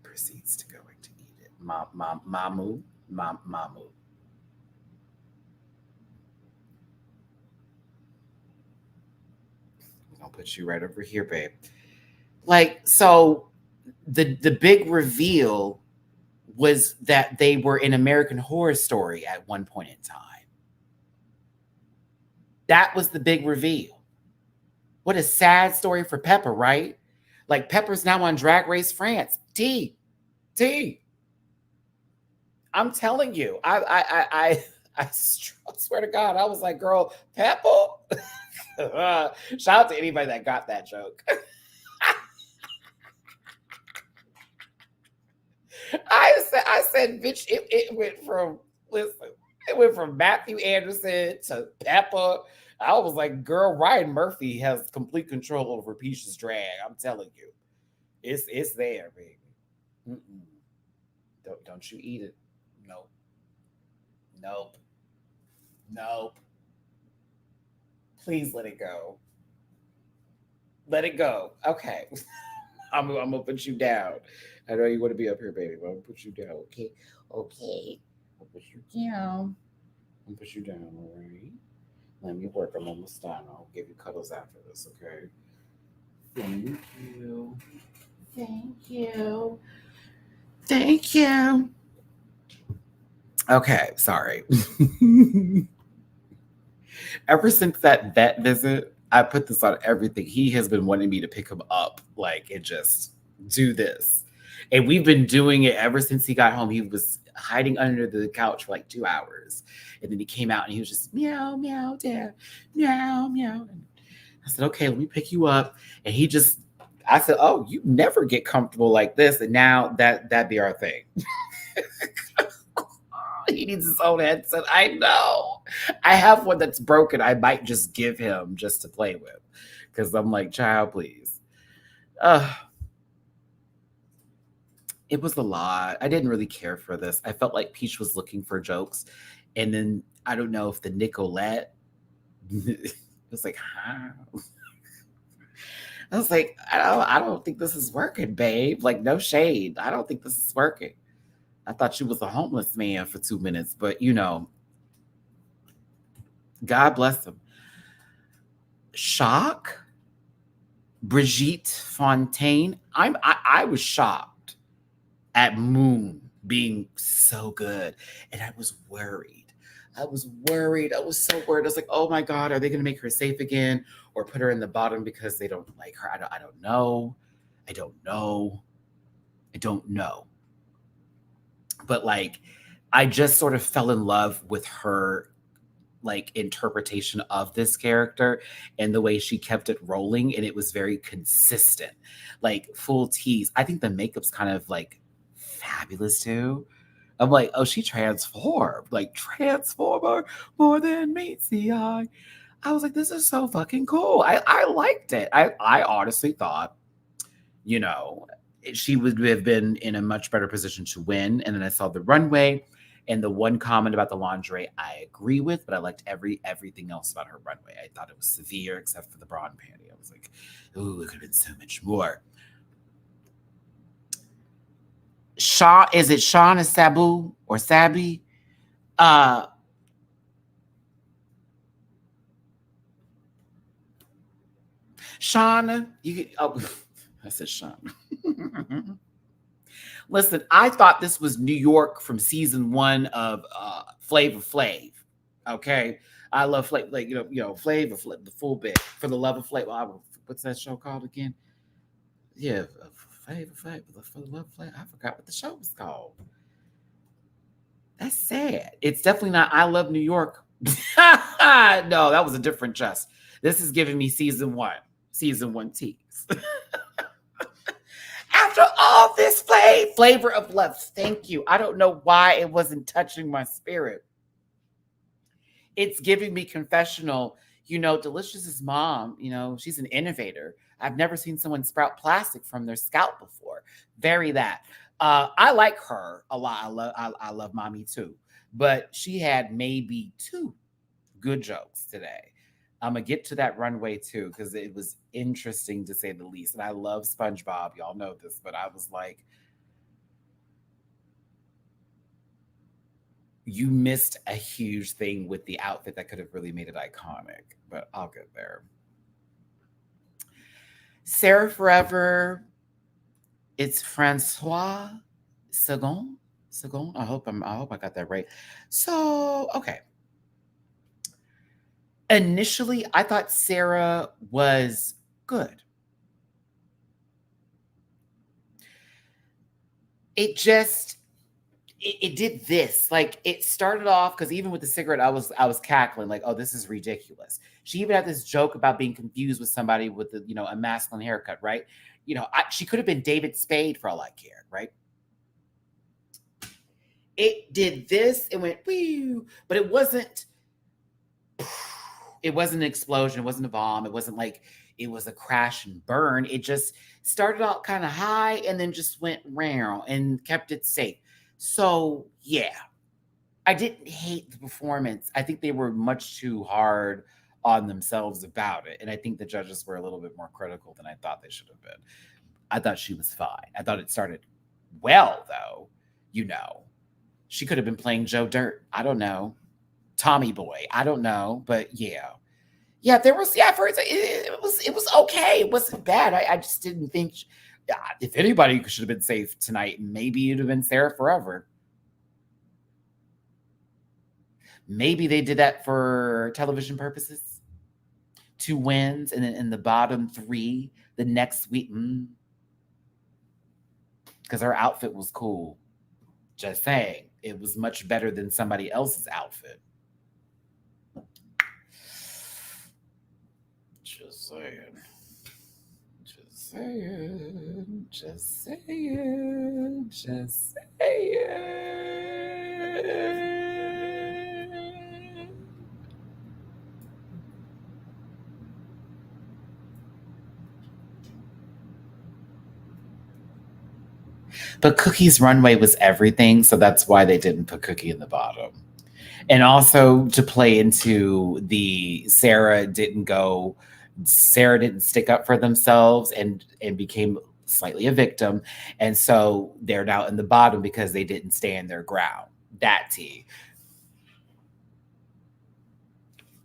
Proceeds to going to eat it. Mamu. We're gonna put you right over here, babe. Like, so the big reveal was that they were in American Horror Story at one point in time. That was the big reveal. What a sad story for Pepper, right? Like, Pepper's now on Drag Race France. T. I'm telling you, I swear to God, I was like, girl, Pepper. Shout out to anybody that got that joke. I said, bitch, it went from, listen, it went from Matthew Anderson to Peppa. I was like, girl, Ryan Murphy has complete control over Peach's drag. I'm telling you. It's there, baby. Mm-mm. Don't you eat it. Nope. Nope. Please let it go. Let it go. Okay. I'm gonna put you down. I know you want to be up here, baby, but I'm gonna put you down. Okay, okay. I'll put you down. I'll put you down. All right. Let me work. I'm almost done. I'll give you cuddles after this. Okay. Thank you. Thank you. Thank you. Okay, sorry. Ever since that vet visit, I put this on everything. He has been wanting me to pick him up, like, and just do this. And we've been doing it ever since he got home. He was hiding under the couch for like 2 hours. And then he came out and he was just meow, meow, dad, meow, meow. And I said, okay, let me pick you up. And he just, I said, oh, you never get comfortable like this. And now that'd be our thing. He needs his own headset. I know. I have one that's broken. I might just give him just to play with. Because I'm like, child, please. It was a lot. I didn't really care for this. I felt like Peach was looking for jokes. And then I don't know if the Nicolette was like, huh? I was like, I don't think this is working, babe. Like, no shade. I don't think this is working. I thought you was a homeless man for 2 minutes, but God bless him. Shock, Brigitte Fontaine. I was shocked at Moon being so good, and I was worried. I was worried. I was so worried. I was like, oh my God, are they going to make her safe again or put her in the bottom because they don't like her? I don't know. I don't know. I don't know. But like, I just sort of fell in love with her like interpretation of this character and the way she kept it rolling, and it was very consistent, like full tease. I think the makeup's kind of like fabulous too. I'm like, oh, she transformed, like transformer more than meets the eye. I was like, this is so fucking cool. I liked it. I honestly thought, you know, she would have been in a much better position to win. And then I saw the runway, and the one comment about the lingerie I agree with, but I liked everything else about her runway. I thought it was severe except for the bra and panty. I was like, ooh, it could have been so much more. Shaw, is it Sean or Sabu or Sabi? Uh Sean, oh, I said Sean. Listen, I thought this was New York from season 1 of Flavor Flav. Okay, I love Flav, like Flavor Flav, the full bit for the love of Flavor. What's that show called again? Yeah, Flavor Flav, for the love of Flavor. I forgot what the show was called. That's sad. It's definitely not I Love New York. No, that was a different Just. This is giving me season 1. Season 1 tease. After all this flavor of love, thank you. I don't know why it wasn't touching my spirit. It's giving me confessional. Delicious's mom, she's an innovator. I've never seen someone sprout plastic from their scalp before. Very that. I like her a lot. I love mommy too. But she had maybe 2 good jokes today. I'm gonna get to that runway too, because it was interesting to say the least. And I love SpongeBob, y'all know this, but I was like, you missed a huge thing with the outfit that could have really made it iconic. But I'll get there. Sarah Forever, it's Francois Second. Second. I hope I got that right. So, okay. Initially, I thought Sarah was good. It did this. Like, it started off, because even with the cigarette, I was cackling like, oh, this is ridiculous. She even had this joke about being confused with somebody with a masculine haircut, right? She could have been David Spade for all I cared, right? It did this, it went whew, but it wasn't an explosion, it wasn't a bomb, it wasn't like it was a crash and burn. It just started out kind of high and then just went round and kept it safe. So yeah, I didn't hate the performance. I think they were much too hard on themselves about it, and I think the judges were a little bit more critical than I thought they should have been. I thought she was fine. I thought it started well, though. You know, she could have been playing Joe Dirt. I don't know. Tommy Boy. I don't know. But yeah. Yeah, there was, yeah, for it was okay. It wasn't bad. I just didn't think, if anybody should have been safe tonight, maybe it'd have been Sarah Forever. Maybe they did that for television purposes. 2 wins, and then in the bottom 3 the next week, because her outfit was cool. Just saying, it was much better than somebody else's outfit. Just saying. Just saying. Just saying. Just saying. But Cookie's runway was everything, so that's why they didn't put Cookie in the bottom. And also to play into the Sarah didn't stick up for themselves and became slightly a victim. And so they're now in the bottom because they didn't stand their ground. That tea.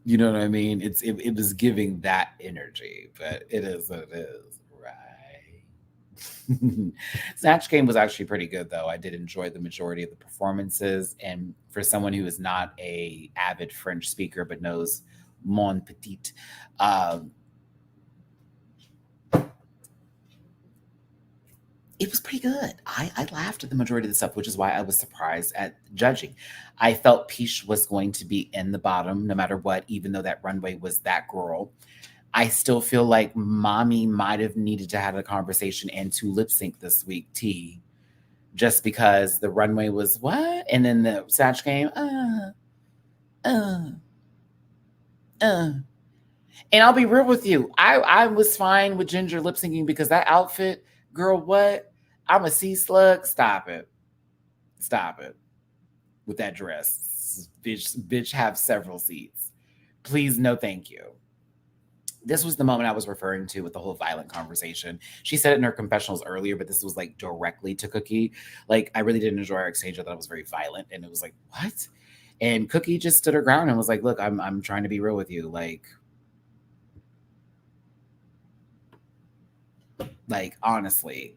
You know what I mean? It was giving that energy, but it is what it is, right? Snatch Game was actually pretty good, though. I did enjoy the majority of the performances, and for someone who is not a avid French speaker but knows mon petit, it was pretty good. I laughed at the majority of the stuff, which is why I was surprised at judging. I felt Peach was going to be in the bottom no matter what, even though that runway was that girl. I still feel like Mommy might have needed to have a conversation and to lip sync this week, T, just because the runway was what? And then the Snatch Game, uh. And I'll be real with you. I was fine with Ginger lip syncing because that outfit, girl, what? I'm a sea slug. Stop it. Stop it. With that dress. Bitch have several seats. Please, no thank you. This was the moment I was referring to with the whole violent conversation. She said it in her confessionals earlier, but this was like directly to Cookie. Like, I really didn't enjoy our exchange. I thought it was very violent. And it was like, what? And Cookie just stood her ground and was like, look, I'm trying to be real with you. Like honestly,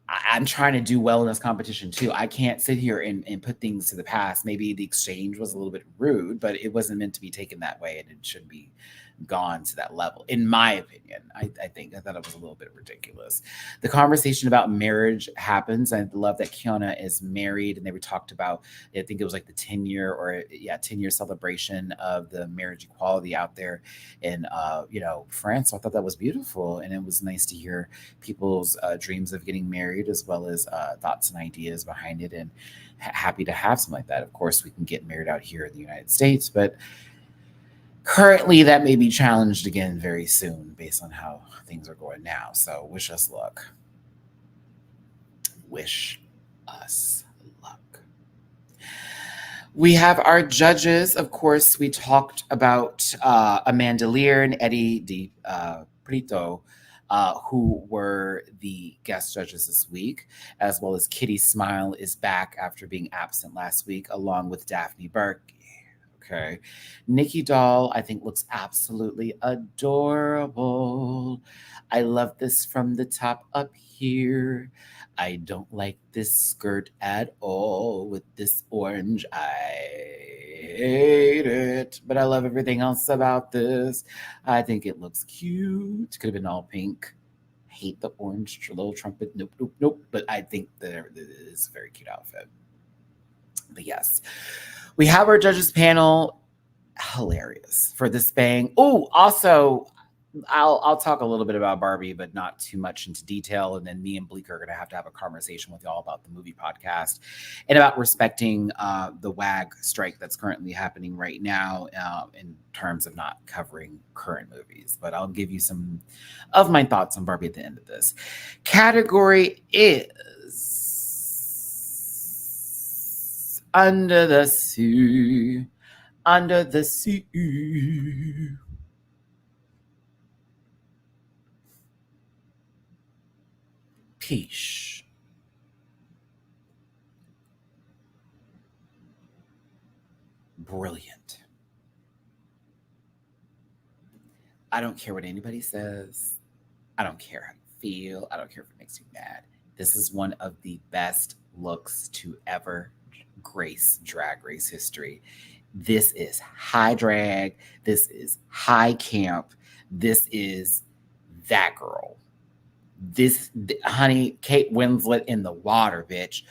I'm trying to do well in this competition too. I can't sit here and put things to the past. Maybe the exchange was a little bit rude, but it wasn't meant to be taken that way, and it shouldn't be gone to that level, in my opinion. I thought it was a little bit ridiculous. The conversation about marriage happens. I love that Kiana is married, and they were talked about, I think it was like the 10-year celebration of the marriage equality out there in France. So I thought that was beautiful, and it was nice to hear people's dreams of getting married, as well as thoughts and ideas behind it, and happy to have something like that. Of course, we can get married out here in the United States, but currently that may be challenged again very soon based on how things are going now. So wish us luck. Wish us luck. We have our judges. Of course, we talked about Amanda Lear and Eddie Di Prito, who were the guest judges this week, as well as Kitty Smile is back after being absent last week, along with Daphne Burke. Okay. Nikki Doll, I think, looks absolutely adorable. I love this from the top up here. I don't like this skirt at all with this orange. I hate it, but I love everything else about this. I think it looks cute. It could have been all pink. Hate the orange little trumpet. Nope, nope, nope. But I think that it is a very cute outfit. But yes, we have our judges panel. Hilarious for this bang. Oh, also, I'll talk a little bit about Barbie, but not too much into detail. And then me and Bleak are going to have a conversation with y'all about the movie podcast and about respecting the WAG strike that's currently happening right now in terms of not covering current movies. But I'll give you some of my thoughts on Barbie at the end of this. Category is Under the Sea. Under the Sea. Quiche. Brilliant. I don't care what anybody says. I don't care how you feel. I don't care if it makes you mad. This is one of the best looks to ever grace Drag Race history. This is high drag. This is high camp. This is that girl. Honey, Kate Winslet in the water, bitch.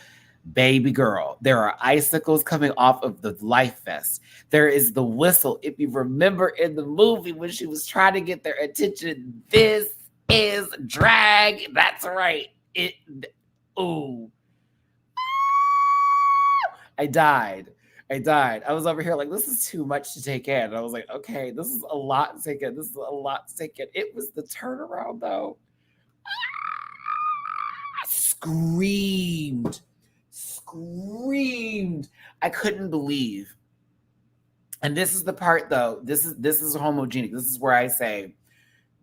Baby girl, there are icicles coming off of the life vest. There is the whistle. If you remember in the movie when she was trying to get their attention, this is drag. That's right. Ooh. I died. I was over here like, this is too much to take in. And I was like, okay, this is a lot to take in. This is a lot to take in. It was the turnaround, though. Screamed. I couldn't believe. And this is the part, though. This is homogenic. This is where I say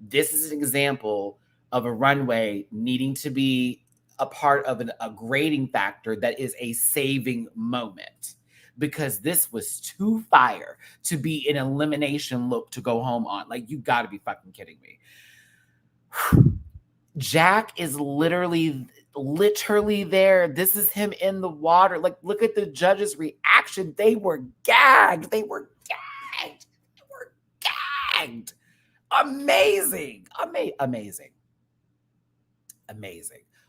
this is an example of a runway needing to be a part of a grading factor that is a saving moment, because this was too fire to be an elimination look to go home on. Like, you got to be fucking kidding me. Jack is literally there. This is him in the water. Like, look at the judges' reaction. They were gagged. Amazing.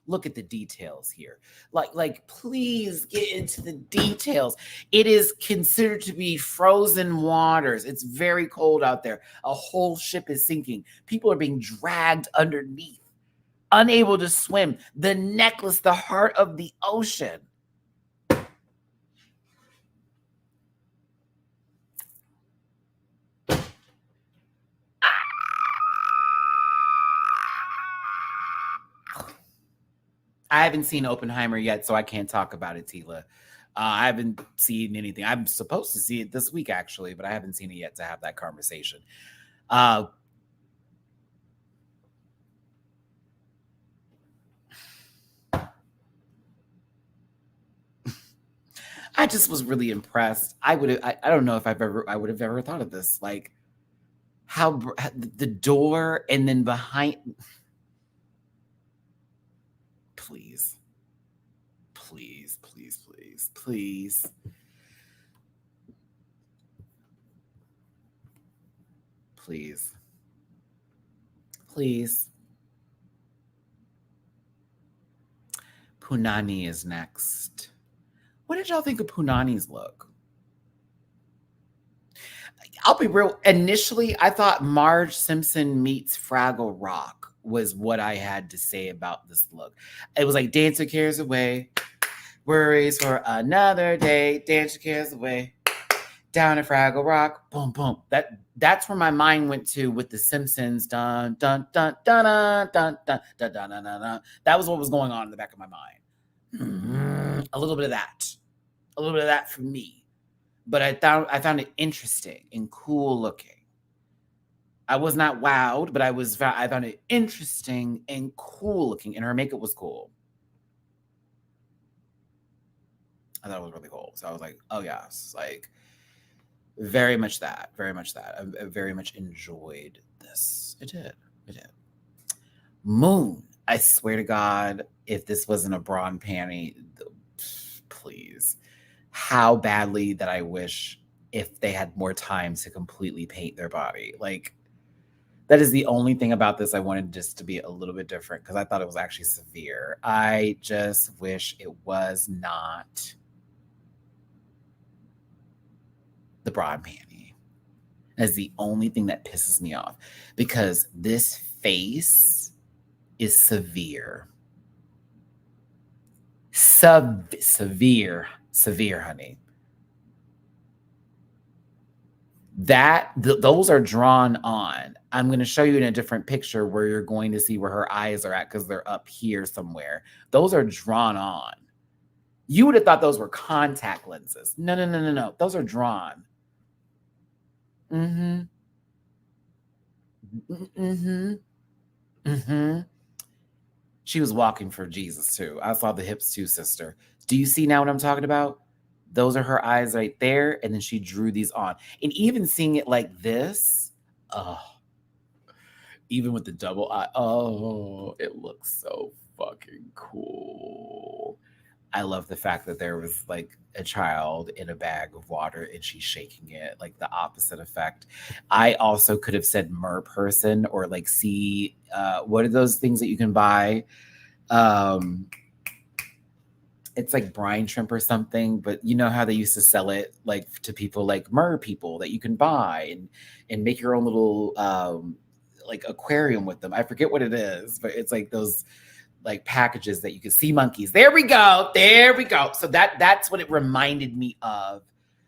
Look at the details here. Like, please get into the details. It is considered to be frozen waters. It's very cold out there. A whole ship is sinking. People are being dragged underneath, unable to swim. The necklace, the heart of the ocean. I haven't seen Oppenheimer yet, so I can't talk about it, Tila. I haven't seen anything. I'm supposed to see it this week, actually, but I haven't seen it yet to have that conversation. I just was really impressed. I don't know if I would have ever thought of this. Like, how the door and then behind. Please. Punani is next. What did y'all think of Punani's look? I'll be real. Initially, I thought Marge Simpson meets Fraggle Rock was what I had to say about this look. It was like, dance your cares away, worries for another day, dance your cares away, down at Fraggle Rock, boom, boom. That's where my mind went to with the Simpsons. Dun dun dun dun dun dun dun dun dun dun dun. Dun. That was what was going on in the back of my mind. A little bit of that for me. But I found it interesting and cool looking. I was not wowed, but I found it interesting and cool looking, and her makeup was cool. I thought it was really cool. So I was like, oh yes, like very much that. I very much enjoyed this. It did. Moon. I swear to God, if this wasn't a bra and panty, please. How badly that I wish if they had more time to completely paint their body. Like, that is the only thing about this I wanted just to be a little bit different, because I thought it was actually severe. I just wish it was not the bra and panty. That's the only thing that pisses me off, because this face is severe. Severe, honey. Those are drawn on. I'm going to show you in a different picture where you're going to see where her eyes are at, because they're up here somewhere. Those are drawn on. You would have thought those were contact lenses. No. Those are drawn. She was walking for Jesus too. I saw the hips too, sister. Do you see now what I'm talking about? Those are her eyes right there. And then she drew these on. And even seeing it like this, oh, even with the double eye, oh, it looks so fucking cool. I love the fact that there was like a child in a bag of water and she's shaking it, like the opposite effect. I also could have said mer person or like see what are those things that you can buy? Um it's like brine shrimp or something, but you know how they used to sell it like to people like mer people that you can buy and make your own little like aquarium with them. I forget what it is, but it's like those like packages that you can see monkeys. There we go. There we go. So that's what it reminded me of.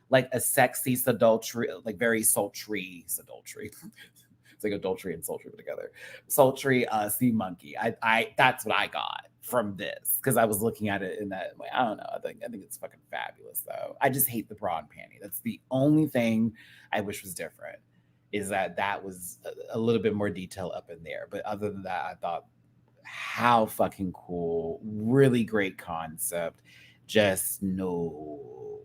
Like a sexy sultry, like very sultry. It's like adultery and sultry put together. Sultry sea monkey. I that's what I got from this because I was looking at it in that way. I don't know. I think it's fucking fabulous though. I just hate the bra and panty. That's the only thing I wish was different. Is that was a little bit more detail up in there. But other than that, I thought how fucking cool. Really great concept. Just no.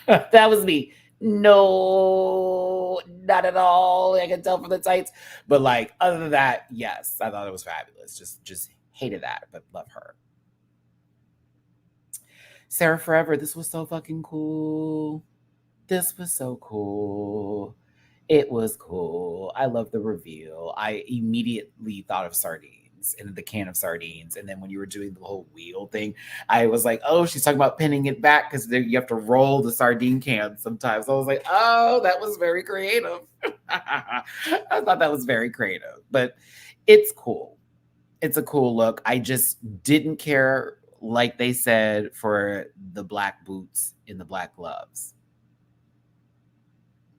That was me. No, not at all. I can tell from the tights. But like other than that, yes, I thought it was fabulous. Just hated that, but love her. Sarah Forever, this was so fucking cool. This was so cool. It was cool. I love the reveal. I immediately thought of sardines and the can of sardines. And then when you were doing the whole wheel thing, I was like, oh, she's talking about pinning it back because you have to roll the sardine can sometimes. I was like, oh, that was very creative. I thought that was very creative, but it's cool. It's a cool look. I just didn't care, like they said, for the black boots and the black gloves.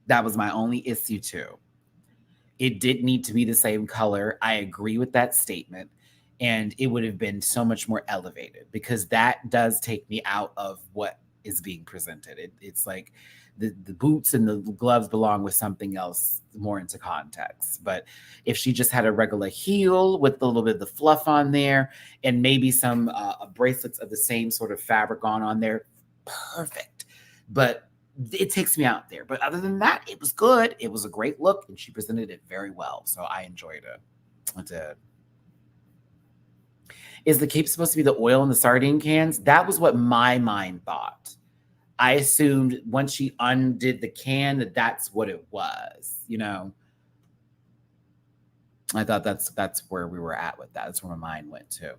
That was my only issue too. It did need to be the same color. I agree with that statement. And it would have been so much more elevated because that does take me out of what is being presented. It's like the boots and the gloves belong with something else more into context. But if she just had a regular heel with a little bit of the fluff on there and maybe some bracelets of the same sort of fabric on there, perfect. But it takes me out there. But other than that, it was good. It was a great look, and she presented it very well. So I enjoyed it. I did. Is the cape supposed to be the oil in the sardine cans? That was what my mind thought. I assumed once she undid the can that's what it was. You know, I thought that's where we were at with that. That's where my mind went to.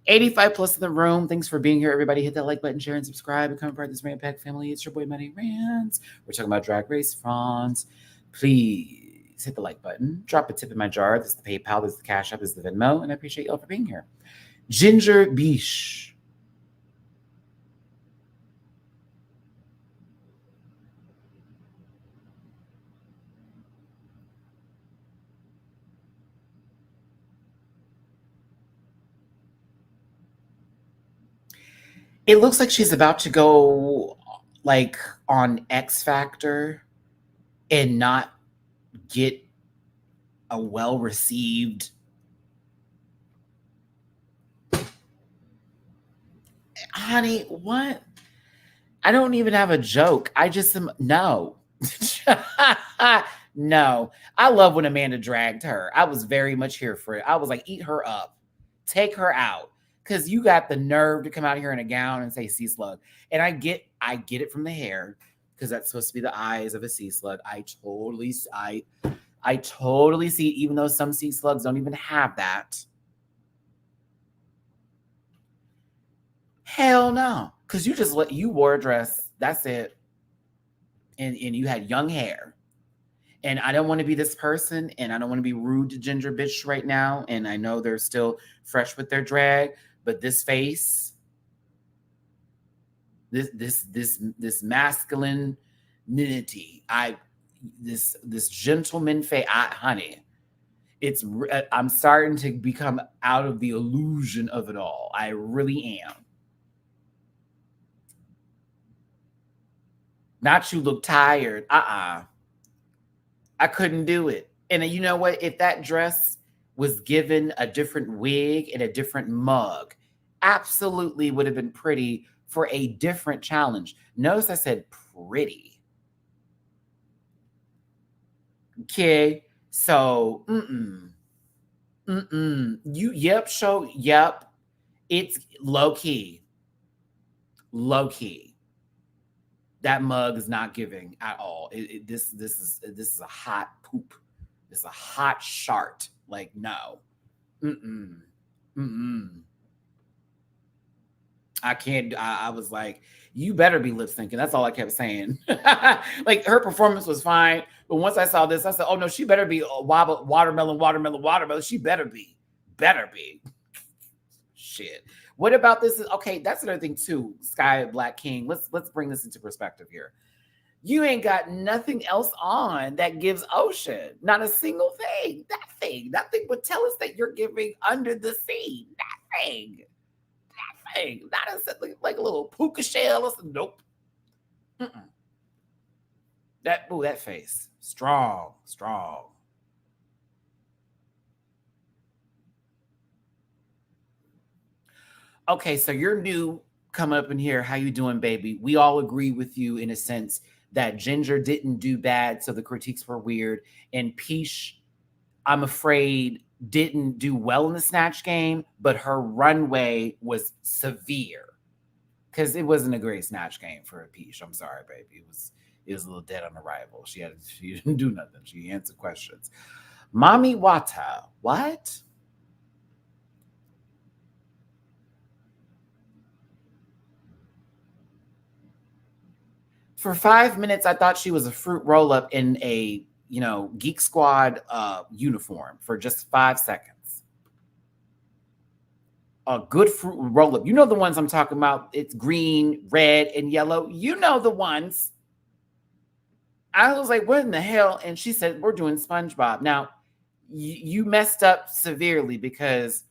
85 plus in the room. Thanks for being here, everybody. Hit that like button, share, and subscribe. Become part of this Rant Pack family. It's your boy, Matty Rants. We're talking about Drag Race France. Please hit the like button. Drop a tip in my jar. This is the PayPal. This is the Cash App. This is the Venmo. And I appreciate y'all for being here. Ginger Biche. It looks like she's about to go like on X Factor and not get a well-received. Honey, what? I don't even have a joke. I just am no. No. I love when Amanda dragged her. I was very much here for it. I was like, eat her up. Take her out. Because you got the nerve to come out here in a gown and say sea slug. And I get it from the hair, because that's supposed to be the eyes of a sea slug. I totally see it, even though some sea slugs don't even have that. Hell no. Because you wore a dress. That's it. And you had young hair. And I don't want to be this person, and I don't want to be rude to Ginger Bitch right now. And I know they're still fresh with their drag, but this face, this masculinity, this gentleman face, honey, I'm starting to become out of the illusion of it all. I really am. Not you look tired. I couldn't do it. And you know what? If that dress was given a different wig and a different mug, absolutely would have been pretty for a different challenge. Notice I said pretty. Okay. So, yep. It's low key. Low key. That mug is not giving at all. This is a hot poop. This is a hot shart. Like, no. Mm-mm. Mm-mm. I can't. I was like, you better be lip syncing. That's all I kept saying. Like, her performance was fine, but once I saw this, I said, oh no, she better be watermelon. She better be. Shit. What about this? Okay, that's another thing too. Sky Black King. Let's bring this into perspective here. You ain't got nothing else on that gives ocean. Not a single thing. Nothing would tell us that you're giving under the sea. Nothing. Not like a little puka shell or something. Nope. Mm-mm. That face. Strong. Okay, so you're new coming up in here. How you doing, baby? We all agree with you in a sense that Ginger didn't do bad, so the critiques were weird. And Peach, I'm afraid, didn't do well in the Snatch Game, but her runway was severe. Because it wasn't a great Snatch Game for Peach. I'm sorry, baby. It was a little dead on arrival. She didn't do nothing. She answered questions. Mommy Wata, what? For 5 minutes, I thought she was a fruit roll up in a Geek Squad uniform for just 5 seconds. A good fruit roll up. You know the ones I'm talking about. It's green, red, and yellow. You know the ones. I was like, what in the hell? And she said, we're doing SpongeBob. Now, you messed up severely because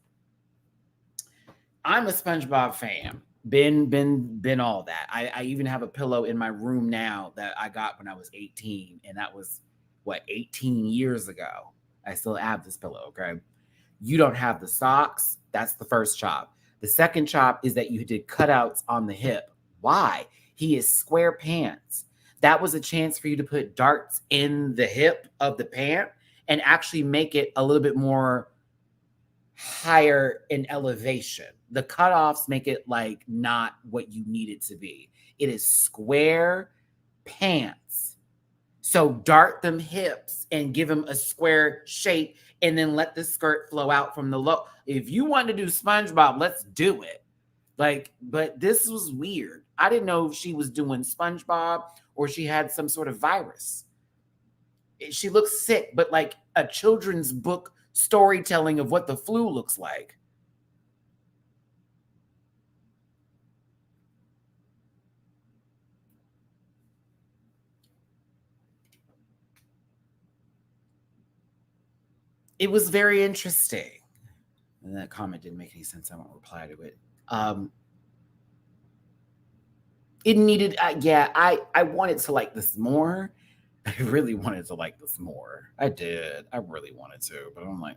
I'm a SpongeBob fan. Been all that. I even have a pillow in my room now that I got when I was 18, and that was 18 years ago. I still have this pillow. Okay, you don't have the socks. That's the first chop. The second chop is that you did cutouts on the hip. Why? He is square pants. That was a chance for you to put darts in the hip of the pant and actually make it a little bit more higher in elevation. The cutoffs make it like not what you need it to be. It is square pants. So dart them hips and give them a square shape and then let the skirt flow out from the low. If you want to do SpongeBob, let's do it. But this was weird. I didn't know if she was doing SpongeBob or she had some sort of virus. She looks sick, but like a children's book storytelling of what the flu looks like. It was very interesting. And that comment didn't make any sense. I won't reply to it. It needed, I wanted to like this more. I really wanted to like this more. I did. I really wanted to, but I'm like,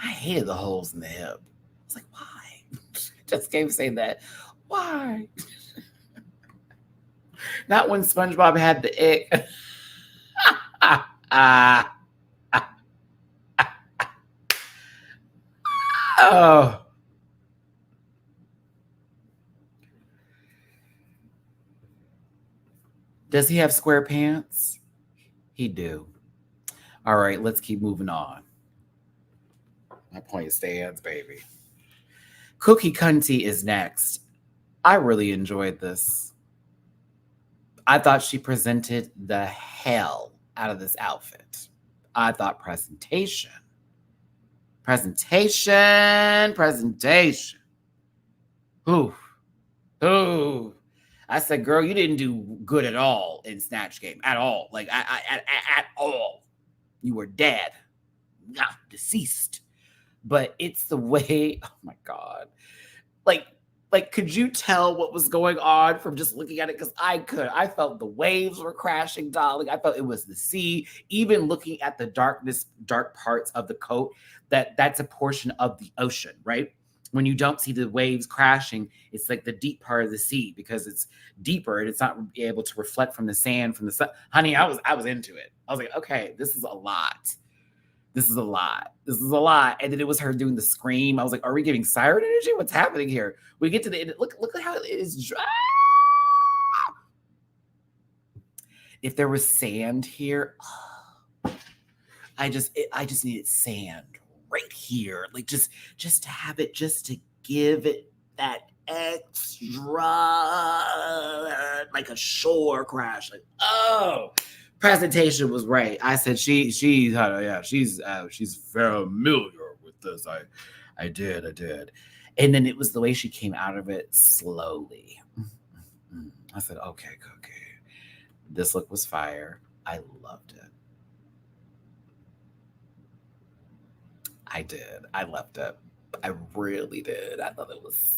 I hated the holes in the hip. It's like, why? Just kept saying that. Why? Not when SpongeBob had the ick. Oh. Does he have square pants? He do. All right, let's keep moving on. My point stands, baby. Cookie Cunty is next. I really enjoyed this. I thought she presented the hell out of this outfit. I thought presentation. Ooh. I said, girl, you didn't do good at all in Snatch Game. At all. Like, at all. You were dead. Not deceased. But it's the way, oh my God. Like, Like, could you tell what was going on from just looking at it? Because I could. I felt the waves were crashing, darling. I felt it was the sea. Even looking at the dark parts of the coat, that's a portion of the ocean, right? When you don't see the waves crashing, it's like the deep part of the sea because it's deeper and it's not able to reflect from the sand, from the sun. Honey, I was into it. I was like, okay, this is a lot. This is a lot. This is a lot. And then it was her doing the scream. I was like, are we getting siren energy? What's happening here? We get to the end. Look at how it is dry. If there was sand here, I just needed sand right here. Like just to have it, just to give it that extra, like a shore crash. Like, oh, presentation was right. I said she's familiar with this. I did. And then it was the way she came out of it slowly. I said, okay. This look was fire. I loved it. I did. I loved it. I really did. I thought it was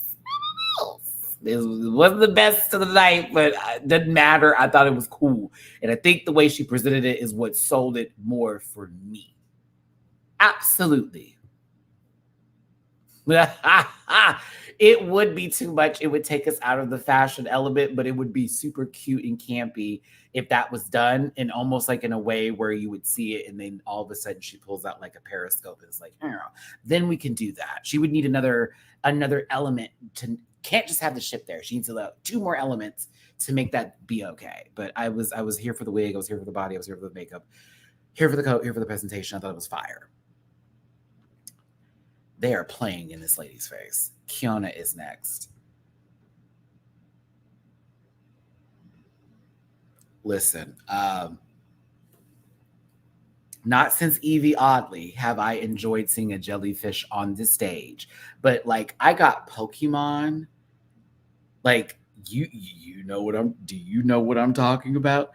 it wasn't the best of the night, but it didn't matter. I thought it was cool. And I think the way she presented it is what sold it more for me. Absolutely. It would be too much. It would take us out of the fashion element, but it would be super cute and campy if that was done in almost like in a way where you would see it and then all of a sudden she pulls out like a periscope and it's like, then we can do that. She would need another element to can't just have the ship there. She needs to allow 2 more elements to make that be okay. But I was here for the wig, I was here for the body, I was here for the makeup, here for the coat, here for the presentation. I thought it was fire. They are playing in this lady's face. Kiona is next. Listen, not since Evie Oddly have I enjoyed seeing a jellyfish on the stage, but like I got Pokemon. Like do you know what I'm talking about?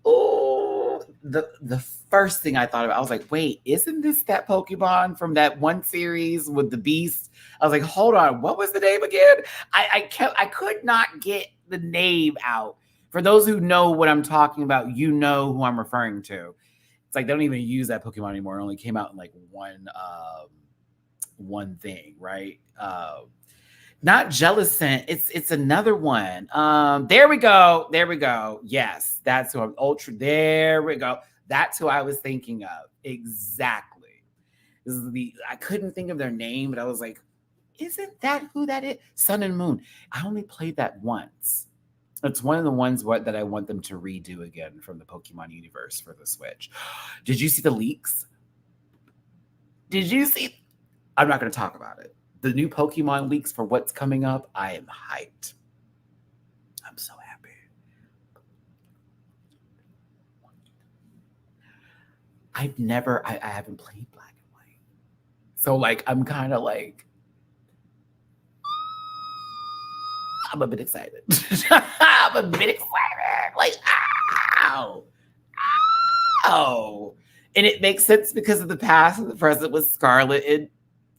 Oh, the first thing I thought about, I was like, wait, isn't this that Pokemon from that one series with the beast? I was like, hold on, what was the name again? I could not get the name out. For those who know what I'm talking about, you know who I'm referring to. It's like they don't even use that Pokemon anymore. It only came out in like one thing, right? Not Jellicent. It's another one. There we go. Yes, that's who I'm ultra. There we go. That's who I was thinking of. Exactly. I couldn't think of their name, but I was like, isn't that who that is? Sun and Moon. I only played that once. It's one of the ones that I want them to redo again from the Pokemon universe for the Switch. Did you see the leaks? Did you see? I'm not going to talk about it. The new Pokemon leaks for what's coming up. I am hyped. I'm so happy. I haven't played Black and White. So like, I'm kind of like, I'm a bit excited. I'm a bit excited. Like, ow. And it makes sense because of the past and the present with Scarlet. And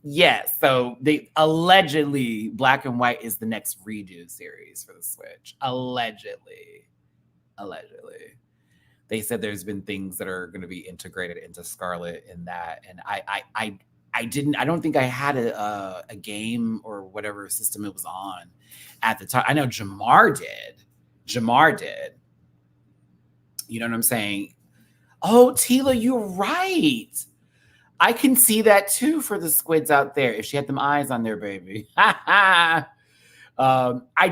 yes, so they allegedly Black and White is the next redo series for the Switch. Allegedly. They said there's been things that are going to be integrated into Scarlet in that. And I don't think I had a game or whatever system it was on at the time. I know Jamar did. You know what I'm saying? Oh, Tila, you're right. I can see that too for the squids out there. If she had them eyes on there, baby. I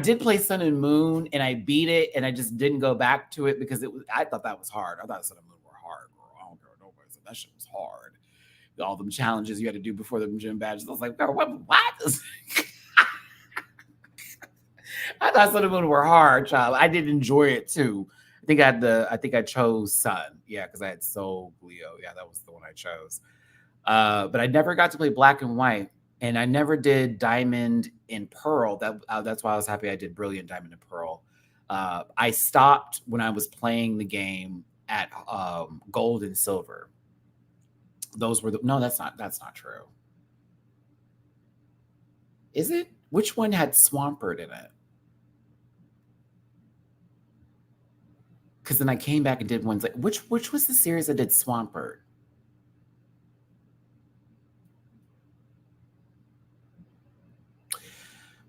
did play Sun and Moon and I beat it and I just didn't go back to it because I thought that was hard. I thought Sun and Moon were hard, girl. I don't care what nobody said. That shit was hard. All them challenges you had to do before the gym badges. I was like, girl, what? I thought Sun and Moon were hard, child. I did enjoy it too. I think I chose Sun. Yeah, because I had Soul Leo. Yeah, that was the one I chose. But I never got to play Black and White, and I never did Diamond and Pearl. That's why I was happy I did Brilliant Diamond and Pearl. I stopped when I was playing the game at Gold and Silver. Those were no, that's not true. Is it? Which one had Swampert in it? Because then I came back and did ones like which was the series that did Swampert?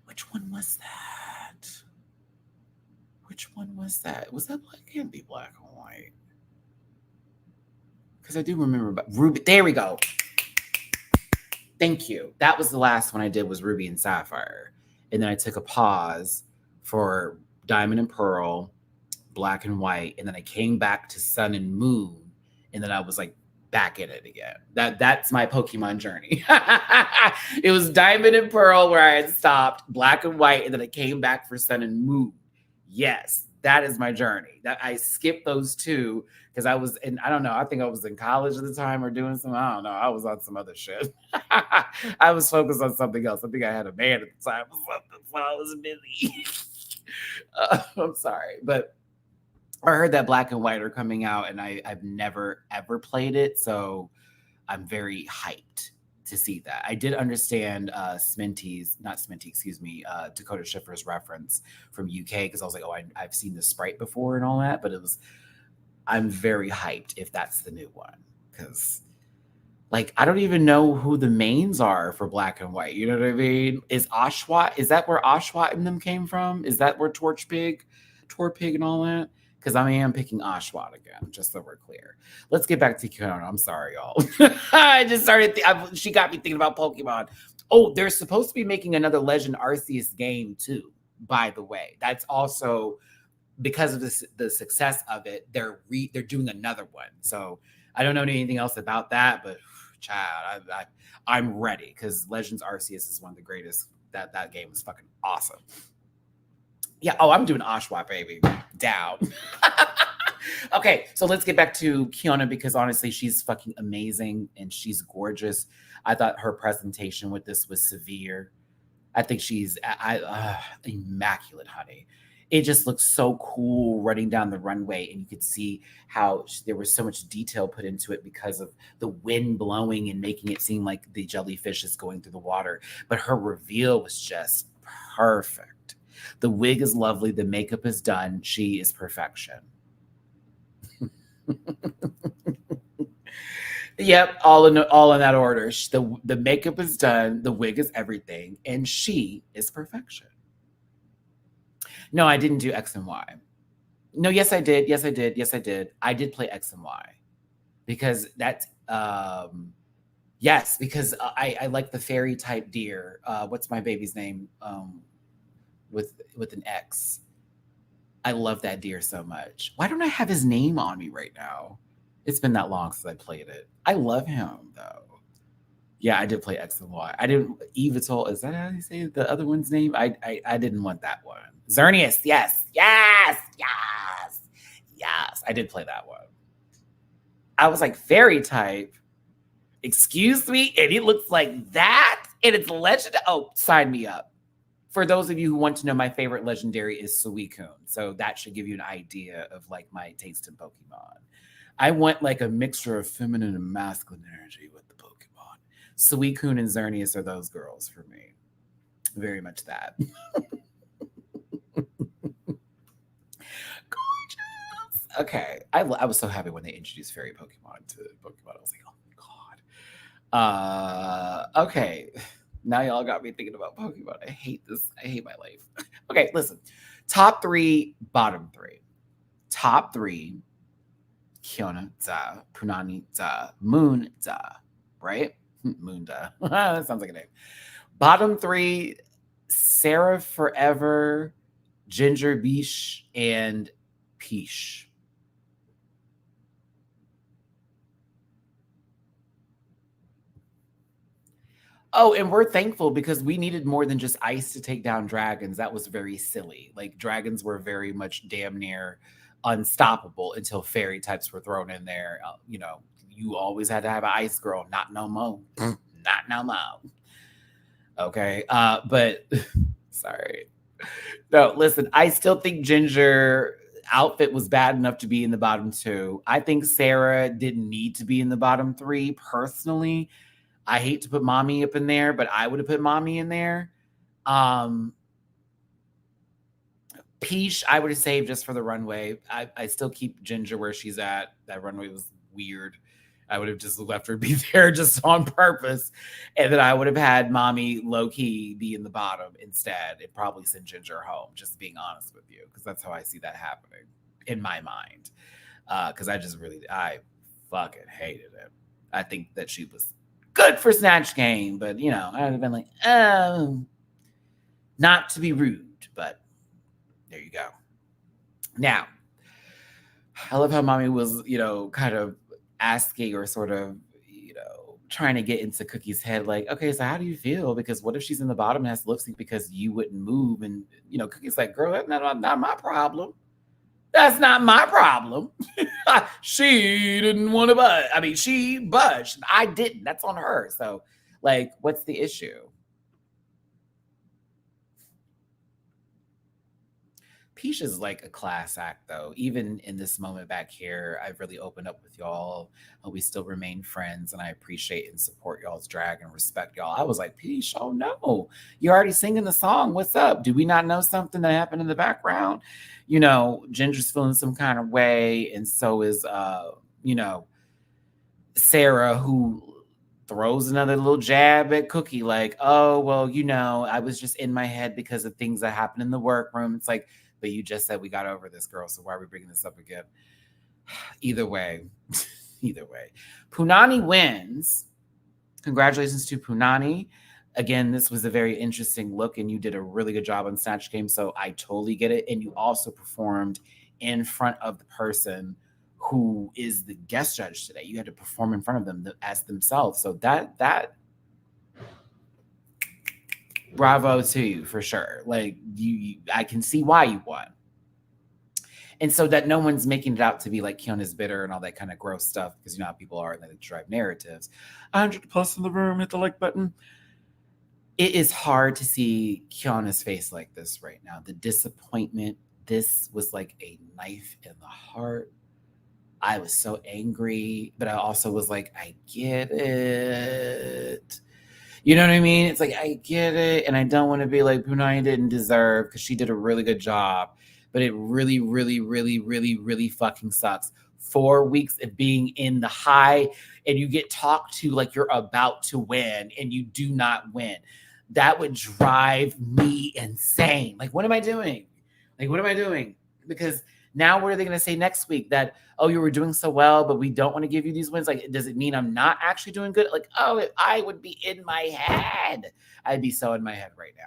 Which one was that? Which one was that? Was that black? Can't be black and white. Because I do remember about Ruby. There we go. Thank you. That was the last one I did was Ruby and Sapphire. And then I took a pause for Diamond and Pearl, Black and White, and then I came back to Sun and Moon, and then I was like back in it again. That's my Pokemon journey. It was Diamond and Pearl where I had stopped, Black and White, and then I came back for Sun and Moon. Yes, that is my journey. That I skipped those two because I was in, I don't know, I think I was in college at the time or doing some, I don't know, I was on some other shit. I was focused on something else. I think I had a man at the time or something, so I was busy. I'm sorry, but I heard that Black and White are coming out, and I've never ever played it, so I'm very hyped to see that. I did understand Dakota Schiffer's reference from UK because I was like, oh, I've seen the sprite before and all that, but I'm very hyped if that's the new one because. Like, I don't even know who the mains are for Black and White. You know what I mean? Is that where Oshawott and them came from? Is that where Torpig and all that? Because I am picking Oshawott again, just so we're clear. Let's get back to Kiona. I'm sorry, y'all. I just started, she got me thinking about Pokemon. Oh, they're supposed to be making another Legend Arceus game too, by the way. That's also, because of the success of it, they're doing another one. So I don't know anything else about that, but child, I'm ready because Legends Arceus is one of the greatest. That game is fucking awesome. Yeah. Oh, I'm doing Oshawott, baby. Down. Okay, so let's get back to Kiona because honestly, she's fucking amazing and she's gorgeous. I thought her presentation with this was severe. I think she's immaculate, honey. It just looks so cool running down the runway, and you could see how there was so much detail put into it because of the wind blowing and making it seem like the jellyfish is going through the water. But her reveal was just perfect. The wig is lovely. The makeup is done. She is perfection. Yep, all in that order. The makeup is done. The wig is everything, and she is perfection. No, I didn't do X and Y. No, yes, I did. Yes, I did. Yes, I did. I did play X and Y because that's yes, because I like the fairy type deer. What's my baby's name? With an X. I love that deer so much. Why don't I have his name on me right now? It's been that long since I played it. I love him though. Yeah, I did play X and Y. I didn't Evital. Is that how you say the other one's name? I didn't want that one. Xerneas. Yes. I did play that one. I was like, fairy type. Excuse me, and it looks like that, and it's legend. Oh, sign me up. For those of you who want to know, my favorite legendary is Suicune. So that should give you an idea of like my taste in Pokemon. I want like a mixture of feminine and masculine energy with the Pokemon. Suicune and Xerneas are those girls for me. Very much that. Gorgeous. Okay. I was so happy when they introduced fairy Pokemon to Pokemon. I was like, oh my God. Okay. Now y'all got me thinking about Pokemon. I hate this. I hate my life. Okay, listen. Top 3, bottom 3. Top 3, Kiona, za, Punani, za, Moon, za. Right? Moon, da. That sounds like a name. Bottom 3, Sarah Forever, Ginger Beach, and Peach. Oh, and we're thankful because we needed more than just ice to take down dragons. That was very silly. Like dragons were very much damn near unstoppable until fairy types were thrown in there. You always had to have an ice girl. Not no more. Not no more. Okay. But sorry. No, listen, I still think Ginger outfit was bad enough to be in the bottom 2. I think Sarah didn't need to be in the bottom 3 personally. I hate to put mommy up in there, but I would have put mommy in there. Peach, I would have saved just for the runway. I still keep Ginger where she's at. That runway was weird. I would have just left her be there just on purpose. And then I would have had Mommy low key be in the bottom instead and probably send Ginger home, just being honest with you, because that's how I see that happening in my mind. Because I fucking hated it. I think that she was good for Snatch Game, but I'd have been like, oh, not to be rude, but there you go. Now, I love how Mommy was, kind of asking or sort of, trying to get into Cookie's head, like, okay, so how do you feel? Because what if she's in the bottom and has to lip sync because you wouldn't move? And, Cookie's like, girl, that's not my problem. That's not my problem. She didn't want to budge. I mean, she budged. I didn't. That's on her. So, like, what's the issue? Peach is like a class act, though. Even in this moment back here, I've really opened up with y'all. We still remain friends, and I appreciate and support y'all's drag and respect y'all. I was like, Peach, oh no, you're already singing the song. What's up? Do we not know something that happened in the background? Ginger's feeling some kind of way, and so is, Sarah, who throws another little jab at Cookie, like, oh, well, I was just in my head because of things that happened in the workroom. It's like, but you just said we got over this, girl, so why are we bringing this up again? Either way, Punani wins. Congratulations to Punani. Again, this was a very interesting look, and you did a really good job on Snatch Game, so I totally get it. And you also performed in front of the person who is the guest judge today. You had to perform in front of them as themselves. So that bravo to you for sure. Like I can see why you won. And so that no one's making it out to be like Kiona's bitter and all that kind of gross stuff, because how people are and they drive narratives. 100 plus in the room, hit the like button. It is hard to see Kiona's face like this right now. The disappointment. This was like a knife in the heart. I was so angry, but I also was like, I get it. You know what I mean? It's like, I get it. And I don't want to be like, Punani didn't deserve, because she did a really good job. But it really, really, really, really, really fucking sucks. 4 weeks of being in the high and you get talked to like you're about to win and you do not win. That would drive me insane. Like, what am I doing? Because now what are they going to say next week? That, oh, you were doing so well, but we don't want to give you these wins. Like, does it mean I'm not actually doing good? Like, oh, I would be in my head. I'd be so in my head right now.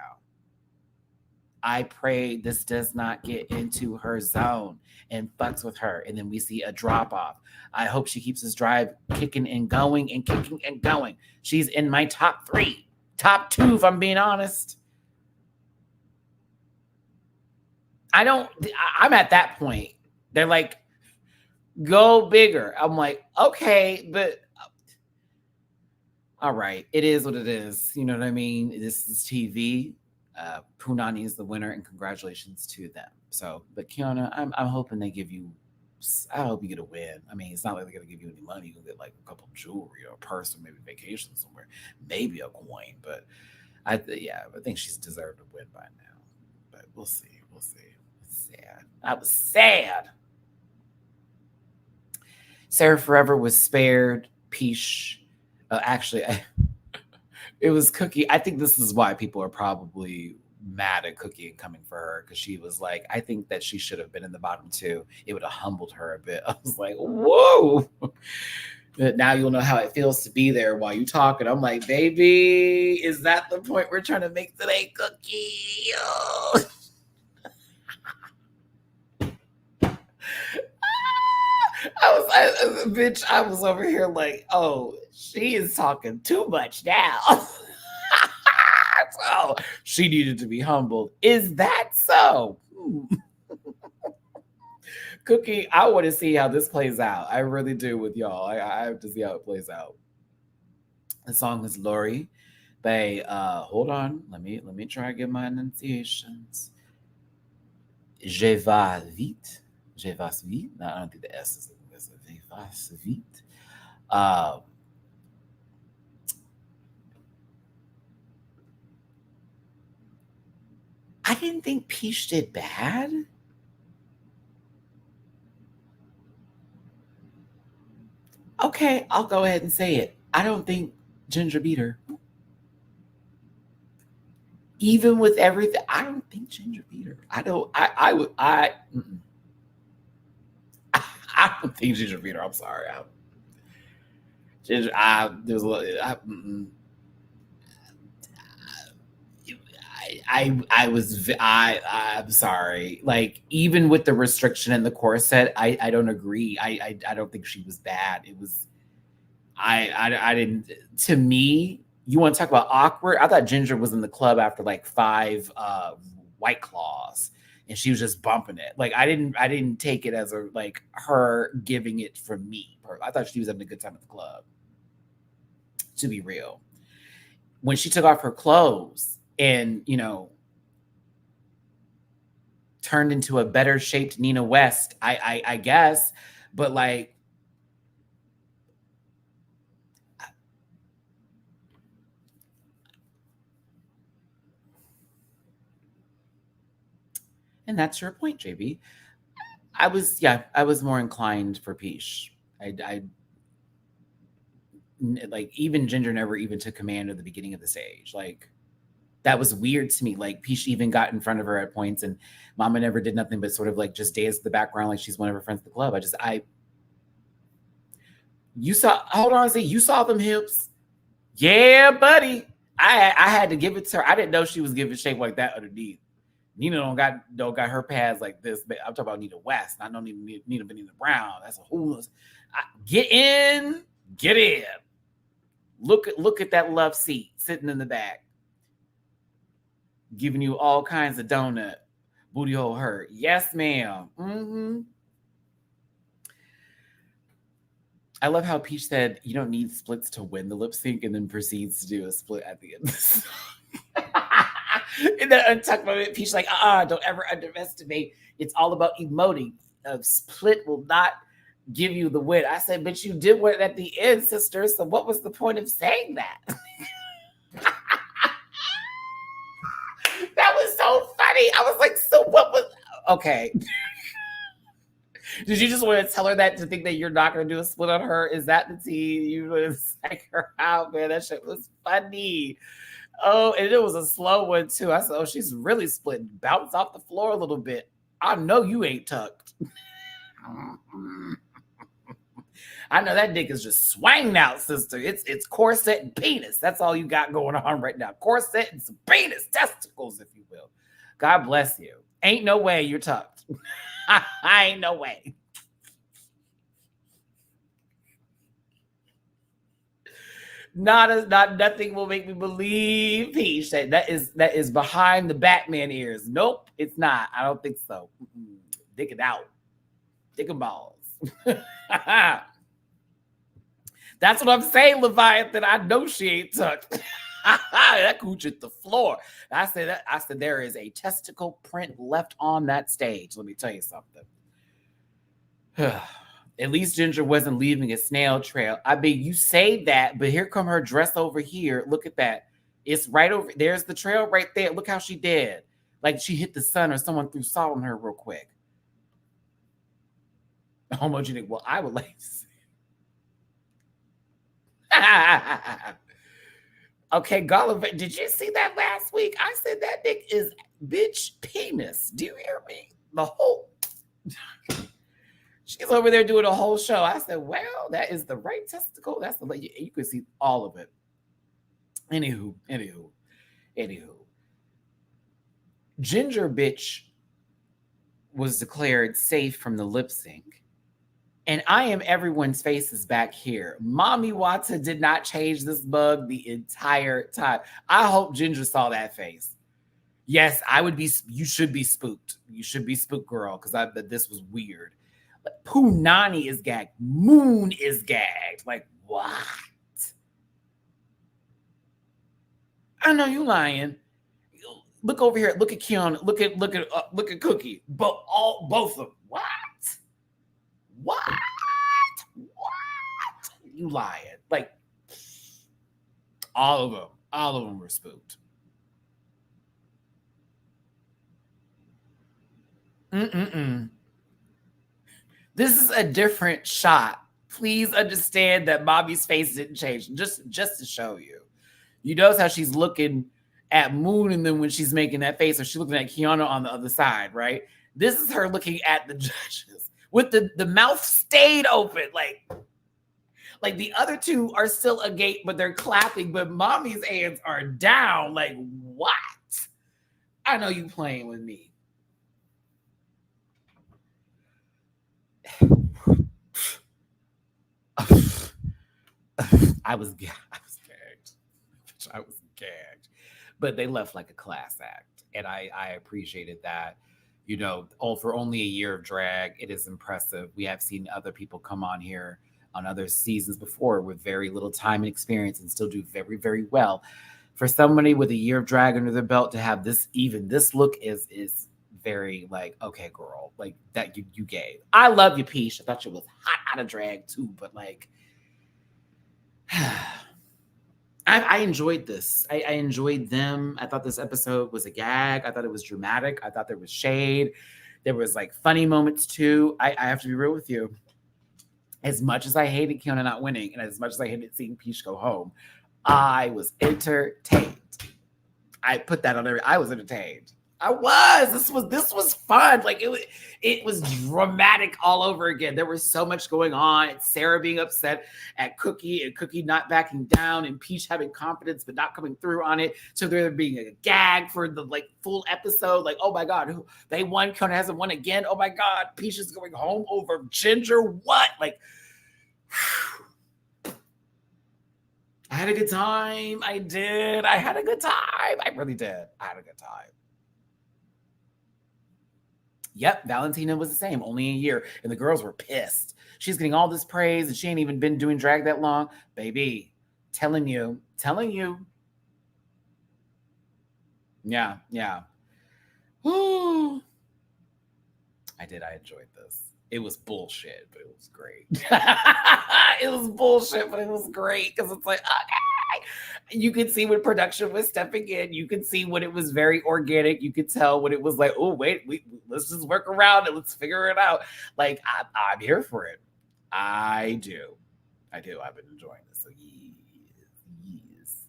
I pray this does not get into her zone and fucks with her, and then we see a drop off. I hope she keeps this drive kicking and going and kicking and going. She's in my top 3, top 2, if I'm being honest. I'm at that point. They're like, go bigger. I'm like, okay, but all right, it is what it is. You know what I mean? This is TV. Punani is the winner, and congratulations to them. So, but Kiona, I'm hoping they give you. I hope you get a win. I mean, it's not like they're gonna give you any money. You'll get like a couple of jewelry or a purse or maybe vacation somewhere, maybe a coin. But I think she's deserved a win by now. But we'll see. It's sad. I was sad. Sarah Forever was spared. Peach, it was Cookie. I think this is why people are probably mad at Cookie and coming for her, because she was like, I think that she should have been in the bottom 2. It would have humbled her a bit. I was like, whoa. Now you'll know how it feels to be there while you talk. And I'm like, baby, is that the point we're trying to make today, Cookie? Oh. I was over here like, oh, she is talking too much now. So she needed to be humbled. Is that so? Cookie, I want to see how this plays out. I really do with y'all. I have to see how it plays out. The song is Lori by hold on. Let me try to get my enunciations. Je vais vite. Je vais vite. No, I don't think the S is Je vais vite. I didn't think Peach did bad. Okay, I'll go ahead and say it. I don't think Ginger beat her. Even with everything, I don't think Ginger beat her. I don't. I would. Mm-mm. I don't think Ginger beat her. I'm sorry. Ginger. There's a lot. I'm sorry. Like, even with the restriction and the corset, I don't agree. I don't think she was bad. It was I didn't. To me, you want to talk about awkward? I thought Ginger was in the club after like 5 White Claws, and she was just bumping it. Like, I didn't take it as a like her giving it for me. I thought she was having a good time at the club. To be real, when she took off her clothes and turned into a better shaped Nina West, I guess, but like. And that's your point, JB. I was more inclined for Peach. I like, even Ginger never even took command at the beginning of the stage. Like, that was weird to me. Like, Peach even got in front of her at points, and Mama never did nothing but sort of like just danced in the background like she's one of her friends at the club. You saw, hold on, see, you saw them hips. Yeah, buddy. I had to give it to her. I didn't know she was giving shape like that underneath. Nina don't got her pads like this. But I'm talking about Nina West. I don't need Nina Benita Brown. That's a whole. Get in, get in. Look at that love seat sitting in the back, giving you all kinds of donut. Booty hole hurt. Yes, ma'am. Mm-hmm. I love how Peach said you don't need splits to win the lip sync, and then proceeds to do a split at the end of the song. In that untucked moment, Peach like, don't ever underestimate. It's all about emoting. A split will not give you the win. I said, but you did win at the end, sister. So what was the point of saying that? That was so funny. I was like, so what was okay? Did you just want to tell her that to think that you're not going to do a split on her? Is that the tea? You want to psych her out, man? That shit was funny. Oh, and it was a slow one too. I said, oh, she's really splitting. Bounce off the floor a little bit. I know you ain't tucked. I know that dick is just swanging out, sister. It's corset and penis. That's all you got going on right now. Corset and some penis, testicles, if you will. God bless you. Ain't no way you're tucked. Ain't no way. Not nothing will make me believe Peach that is behind the Batman ears. Nope, it's not. I don't think so. Dig it out. Dig them balls. That's what I'm saying, Leviathan. I know she ain't tucked. That cooch hit the floor. I said there is a testicle print left on that stage. Let me tell you something. At least Ginger wasn't leaving a snail trail. I mean, you say that, but here come her dress over here. Look at that. It's right over. There's the trail right there. Look how she did. Like she hit the sun or someone threw salt on her real quick. Homogenic. Well, I would like to see. Okay, Gulliver, did you see that last week? I said that dick is bitch penis. Do you hear me? The whole. She's over there doing a whole show. I said, well, that is the right testicle. That's the you can see all of it. Anywho. Ginger bitch was declared safe from the lip sync. And I am everyone's faces back here. Mommy Watson did not change this bug the entire time. I hope Ginger saw that face. Yes, I would be. You should be spooked. You should be spooked, girl, because this was weird. Punani is gagged. Moon is gagged. Like, what? I know you lying. Look over here. Look at Keon. Look at Cookie. Both of them. What? You lying? Like, all of them were spooked. This is a different shot. Please understand that Mommy's face didn't change. Just to show you. You notice how she's looking at Moon, and then when she's making that face, or she's looking at Kiana on the other side, right? This is her looking at the judges with the mouth stayed open, like the other two are still agape, but they're clapping, but Mommy's hands are down. Like, what? I know you playing with me. I was gagged. I was gagged. But they left like a class act. And I appreciated that. You know, for only a year of drag, it is impressive. We have seen other people come on here on other seasons before with very little time and experience and still do very, very well. For somebody with a year of drag under their belt to have this look is very like, okay, girl, like that you gave. I love you, Peach. I thought you was hot out of drag too, but like I enjoyed this. I enjoyed them. I thought this episode was a gag. I thought it was dramatic. I thought there was shade. There was like funny moments too. I have to be real with you. As much as I hated Kiana not winning, and as much as I hated seeing Peach go home, I was entertained. I put that on there. I was entertained. I was. This was fun. Like it was dramatic all over again. There was so much going on. Sarah being upset at Cookie and Cookie not backing down, and Peach having confidence but not coming through on it. So there being a gag for the like full episode. Like, oh my God, they won. Kiana hasn't won again. Oh my God, Peach is going home over Ginger. What? Like, I had a good time. I did. I had a good time. I really did. I had a good time. Yep, Valentina was the same, only a year. And the girls were pissed. She's getting all this praise and she ain't even been doing drag that long. Baby, telling you. Yeah. Woo. I enjoyed this. It was bullshit, but it was great. It was bullshit, but it was great because it's like, okay. You could see when production was stepping in. You could see when it was very organic. You could tell when it was like, oh, wait, let's just work around it. Let's figure it out. Like, I'm here for it. I do. I've been enjoying this. So, yes.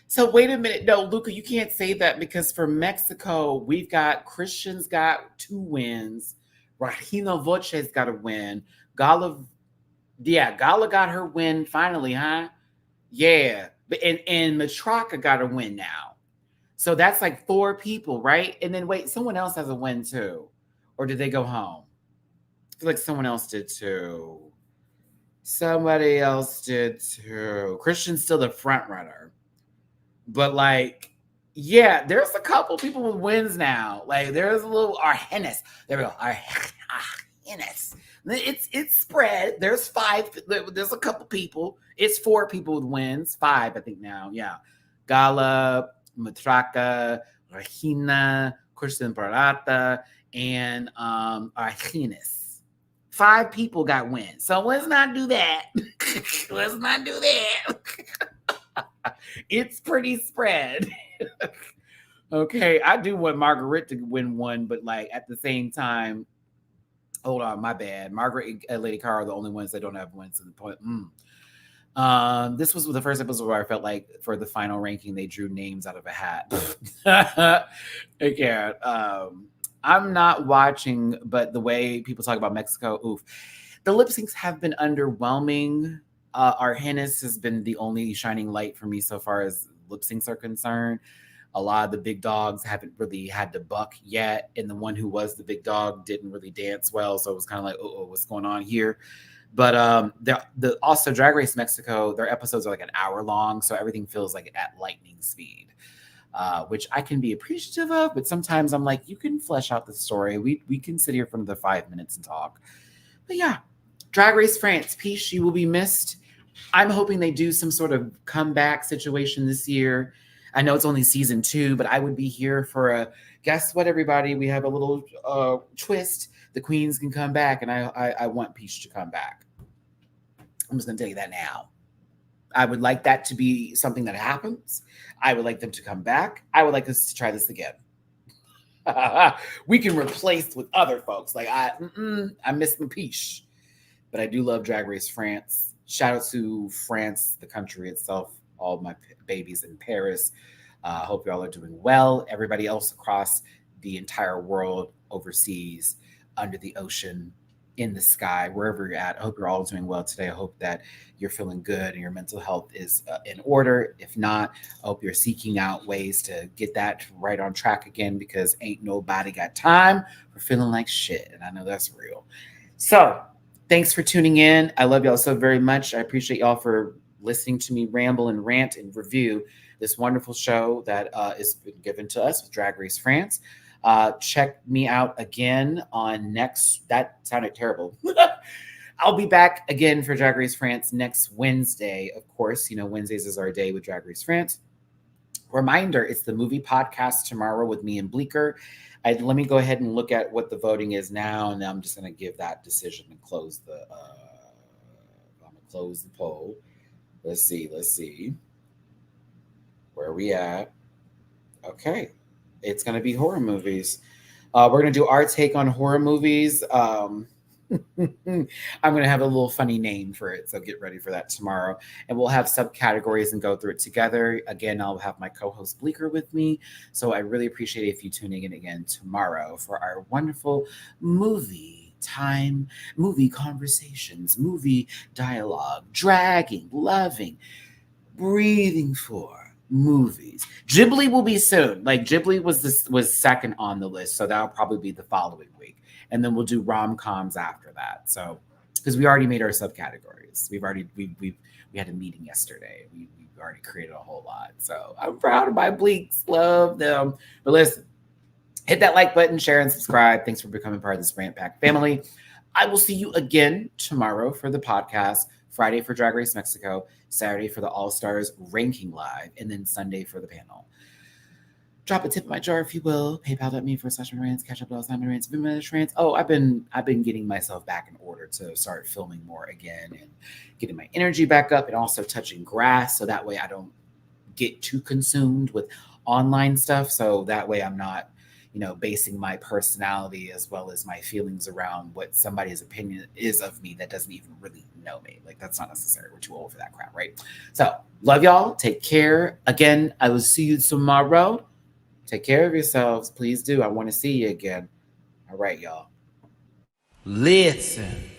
So wait a minute. No, Luca, you can't say that because for Mexico, we've got Christian's got 2 wins. Regina Voce's got a win. Gala got her win finally, huh? Yeah. And Matraka got a win now. So that's like 4 people, right? And then wait, someone else has a win too. Or did they go home? I feel like someone else did too. Somebody else did too. Christian's still the front runner. But like, yeah, there's a couple people with wins now. Like there's a little Argenis. There we go. Argenis. It's spread. There's 5. There's a couple people. It's 4 people with wins. 5, I think now. Yeah. Gala, Matraka, Regina, Christian Barata, and Argenis. 5 people got wins. So let's not do that. Let's not do that. It's pretty spread. Okay, I do want Margaret to win one, but like at the same time, hold on, my bad. Margaret and Lady Cara are the only ones that don't have wins to the point. This was the first episode where I felt like for the final ranking they drew names out of a hat. Again, I'm not watching, but the way people talk about Mexico, oof. The lip syncs have been underwhelming. Argenis has been the only shining light for me so far as lip syncs are concerned. A lot of the big dogs haven't really had to buck yet, and the one who was the big dog didn't really dance well, so it was kind of like, oh, what's going on here? But also Drag Race Mexico, their episodes are like an hour long, so everything feels like at lightning speed, which I can be appreciative of, but sometimes I'm like, you can flesh out the story. We can sit here for another 5 minutes and talk. But yeah, Drag Race France, Peach, you will be missed. I'm hoping they do some sort of comeback situation this year. I know it's only season 2, but I would be here for guess what, everybody? We have a little twist. The queens can come back, and I want Peach to come back. I'm just going to tell you that now. I would like that to be something that happens. I would like them to come back. I would like us to try this again. We can replace with other folks. Like I miss the peach, but I do love Drag Race France. Shout out to France, the country itself, all my babies in Paris. Hope y'all are doing well. Everybody else across the entire world, overseas, under the ocean, in the sky, wherever you're at. I hope you're all doing well today. I hope that you're feeling good and your mental health is in order. If not, I hope you're seeking out ways to get that right on track again, because ain't nobody got time for feeling like shit. And I know that's real. So thanks for tuning in. I love y'all so very much. I appreciate y'all for listening to me ramble and rant and review this wonderful show that is been given to us with Drag Race France. Check me out again on next. That sounded terrible. I'll be back again for Drag Race France next Wednesday. Of course, you know, Wednesdays is our day with Drag Race France. Reminder, it's the movie podcast tomorrow with me and Bleecker. Let me go ahead and look at what the voting is now, and I'm just going to give that decision and close the. I'm going to close the poll. Let's see. Where are we at? Okay. It's going to be horror movies. We're going to do our take on horror movies. I'm going to have a little funny name for it, so get ready for that tomorrow. And we'll have subcategories and go through it together. Again, I'll have my co-host Bleecker with me. So I really appreciate if you tuning in again tomorrow for our wonderful movie time, movie conversations, movie dialogue, dragging, loving, breathing for movies. Ghibli will be soon. Like Ghibli was second on the list, so that'll probably be the following week, and then we'll do rom-coms after that. So because we already made our subcategories, we had a meeting yesterday. We already created a whole lot, so I'm proud of my Bleaks. Love them. But listen, hit that like button, share, and subscribe. Thanks for becoming part of this Rant Pack family. I will see you again tomorrow for the podcast, Friday for Drag Race Mexico, Saturday for the All-Stars Ranking Live, and then Sunday for the panel. Drop a tip in my jar if you will. PayPal.me/MattyRants, Cash App $MattyRants, Venmo. Oh, I've been getting myself back in order to start filming more again and getting my energy back up, and also touching grass, so that way I don't get too consumed with online stuff. So that way I'm not, basing my personality as well as my feelings around what somebody's opinion is of me that doesn't even really know me. Like, that's not necessary. We're too old for that crap, right? So, love y'all. Take care. Again, I will see you tomorrow. Take care of yourselves. Please do. I want to see you again. All right, y'all. Listen.